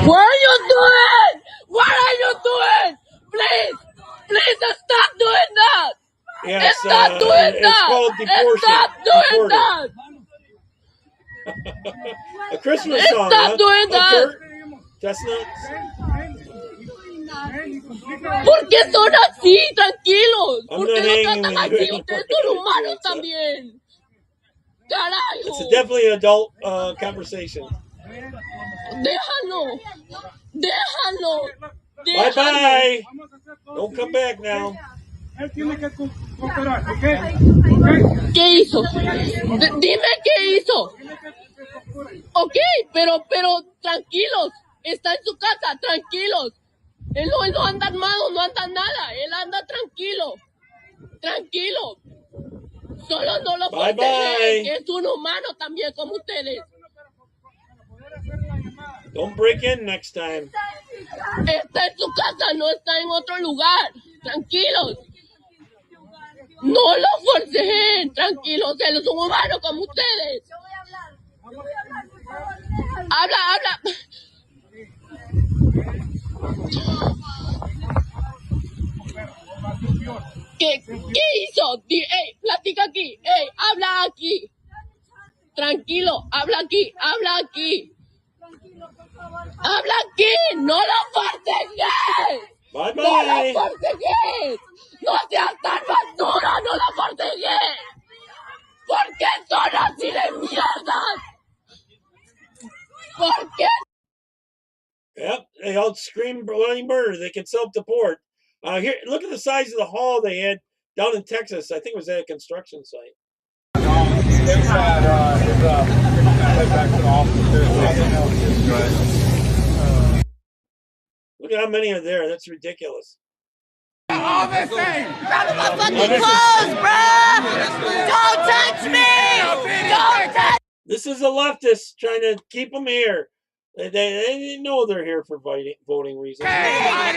what are you doing? What are you doing? Please stop doing that. Yes, stop doing it's that. called deportation. Stop doing that. A Christmas song, Stop doing that. Kurt? Chestnuts. ¿Por qué son así? Tranquilos. I'm ¿Por not qué hanging no tratan with así? you. Ustedes son humanos también. Carajo. It's definitely an adult conversation. Déjalo. Bye-bye. Don't come back now. ¿Qué hizo? Dime qué hizo. Ok, pero tranquilos. Está en su casa, tranquilos. Él no anda armado, no anda nada. Él anda tranquilo. Solo no lo protegen, que es un humano también como ustedes. Don't break in next time. Está en su casa, no está en otro lugar. Tranquilos. No lo forcejeen, tranquilos. Él es un humano como ustedes. Habla. ¿Qué hizo? Platica aquí. Habla aquí. Tranquilo, habla aquí. Habla aquí. No lo forcejes. Bye-bye. No lo forcejes. No seas tan basura, no lo forcejes. ¿Por qué son así de mierda? ¿Por qué? Yep, they all scream bloody murder. They can self-deport. Here, look at the size of the hall they had down in Texas. I think it was at a construction site. Look at how many are there. That's ridiculous. All the same. Grab my fucking clothes, bruh! Don't touch me! Don't touch. This is a leftist trying to keep them here. They didn't know they're here for voting reasons. Let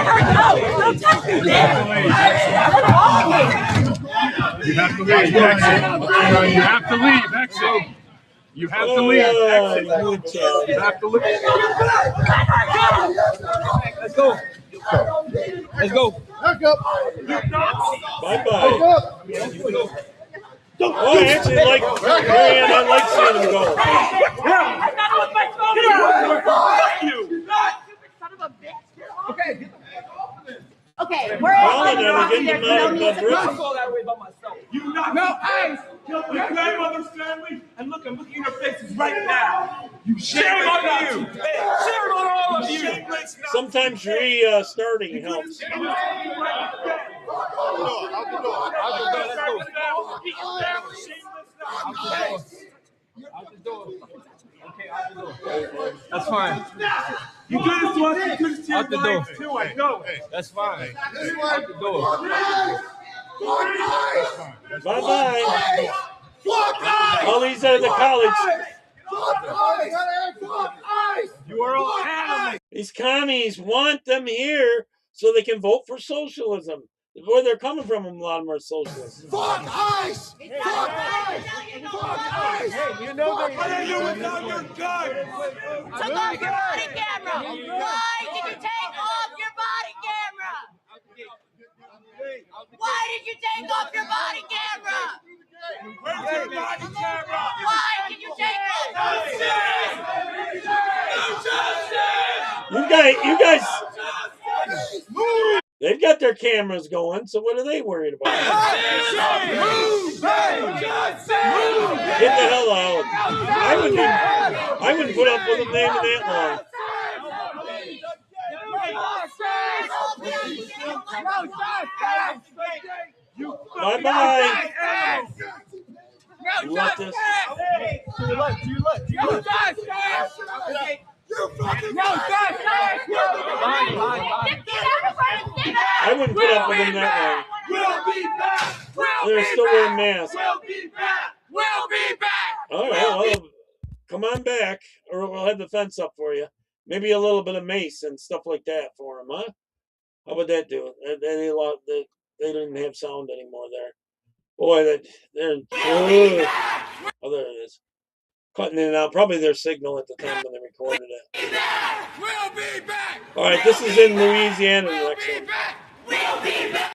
her go! Don't touch me, man! Let her off me! You have to leave. Exit. You have to leave. Exit. You have to leave. Exit. You have to leave. Let's go. Let's go. Back up. Bye-bye. Oh, I actually like Marianne. I like seeing him go. Okay. Okay, we're at No, Ice! Your grandmother's family, and look, I'm looking in your faces right now. Shame on you! Shame on all of you! Sometimes restarting helps. That's fine. You do this to us, you do this to your wife too, I know. That's fine. Out the door. Bye-bye. All these are the college. You are all animals. These commies want them here so they can vote for socialism. Where they're coming from, a lot of them are socialists. Fuck ICE! Fuck ICE! Fuck ICE! Hey, you know what are you without your gun? Took off your body camera. Why did you take off your body camera? Why did you take off your body camera? Where's your body camera? Why did you take it? You guys, they've got their cameras going, so what are they worried about? Get the hell out. I wouldn't put up with them naming that long. Bye-bye. You want this? I wouldn't put up with them that long. They're still wearing masks. We'll be back. All right, well, come on back, or we'll have the fence up for you. Maybe a little bit of mace and stuff like that for them, huh? How would that do? They didn't have sound anymore there. Boy, they're. Oh, there it is. Cutting in and out. Probably their signal at the time when they recorded it. We'll be back. All right, this is in Louisiana. We'll be back.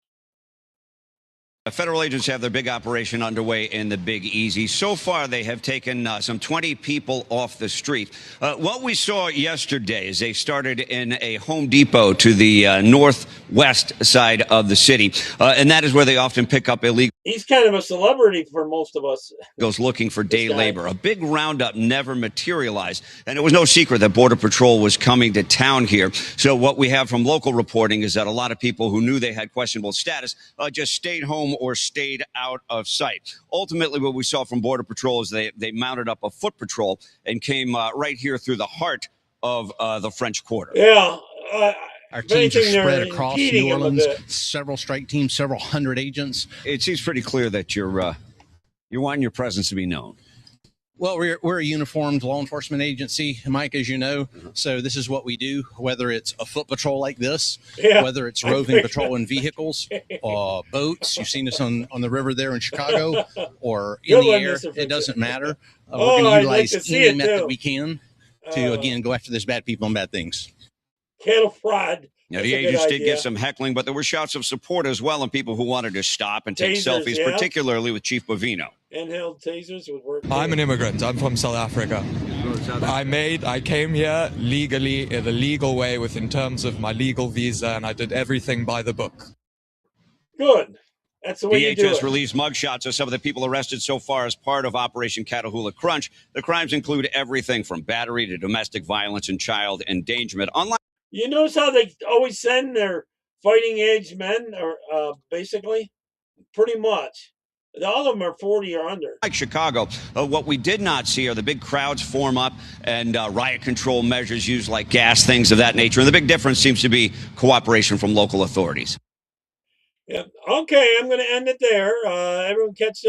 Federal agents have their big operation underway in the Big Easy. So far, they have taken some 20 people off the street. What we saw yesterday is they started in a Home Depot to the northwest side of the city, and that is where they often pick up illegal. He's kind of a celebrity for most of us. Goes looking for day labor. A big roundup never materialized, and it was no secret that Border Patrol was coming to town here. So what we have from local reporting is that a lot of people who knew they had questionable status just stayed home or stayed out of sight. Ultimately, what we saw from Border Patrol is they mounted up a foot patrol and came right here through the heart of the French Quarter. Yeah. Our teams are spread across New Orleans, several strike teams, several hundred agents. It seems pretty clear that you're wanting your presence to be known. Well, we're a uniformed law enforcement agency, Mike, as you know. So this is what we do, whether it's a foot patrol like this, whether it's roving patrol in vehicles, boats. You've seen us on the river there in Chicago, or in the air. It doesn't matter. We're going to utilize any method we can to, again, go after those bad people and bad things. Cattle fraud. Now, the agents did get some heckling, but there were shouts of support as well, and people who wanted to stop and take selfies, particularly with Chief Bovino. Handheld tasers would work. I'm an immigrant. I'm from South Africa. I came here legally, in a legal way, in terms of my legal visa, and I did everything by the book. Good. That's the way you do it. DHS released mugshots of some of the people arrested so far as part of Operation Catahoula Crunch. The crimes include everything from battery to domestic violence and child endangerment. Unlike you notice how they always send their fighting age men, or basically, pretty much. All of them are 40 or under. Like Chicago, what we did not see are the big crowds form up and riot control measures used like gas, things of that nature. And the big difference seems to be cooperation from local authorities. Yeah. Okay, I'm going to end it there. Everyone catch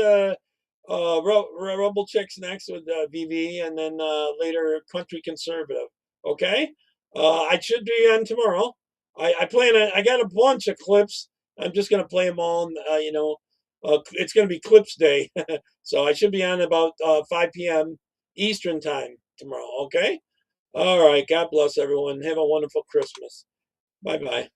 Rebel Chicks next with VV, and then later Country Conservative. Okay? I should be on tomorrow. I got a bunch of clips. I'm just going to play them all. It's going to be Clips Day. So I should be on about 5 p.m. Eastern time tomorrow. Okay. All right. God bless everyone. Have a wonderful Christmas. Bye-bye.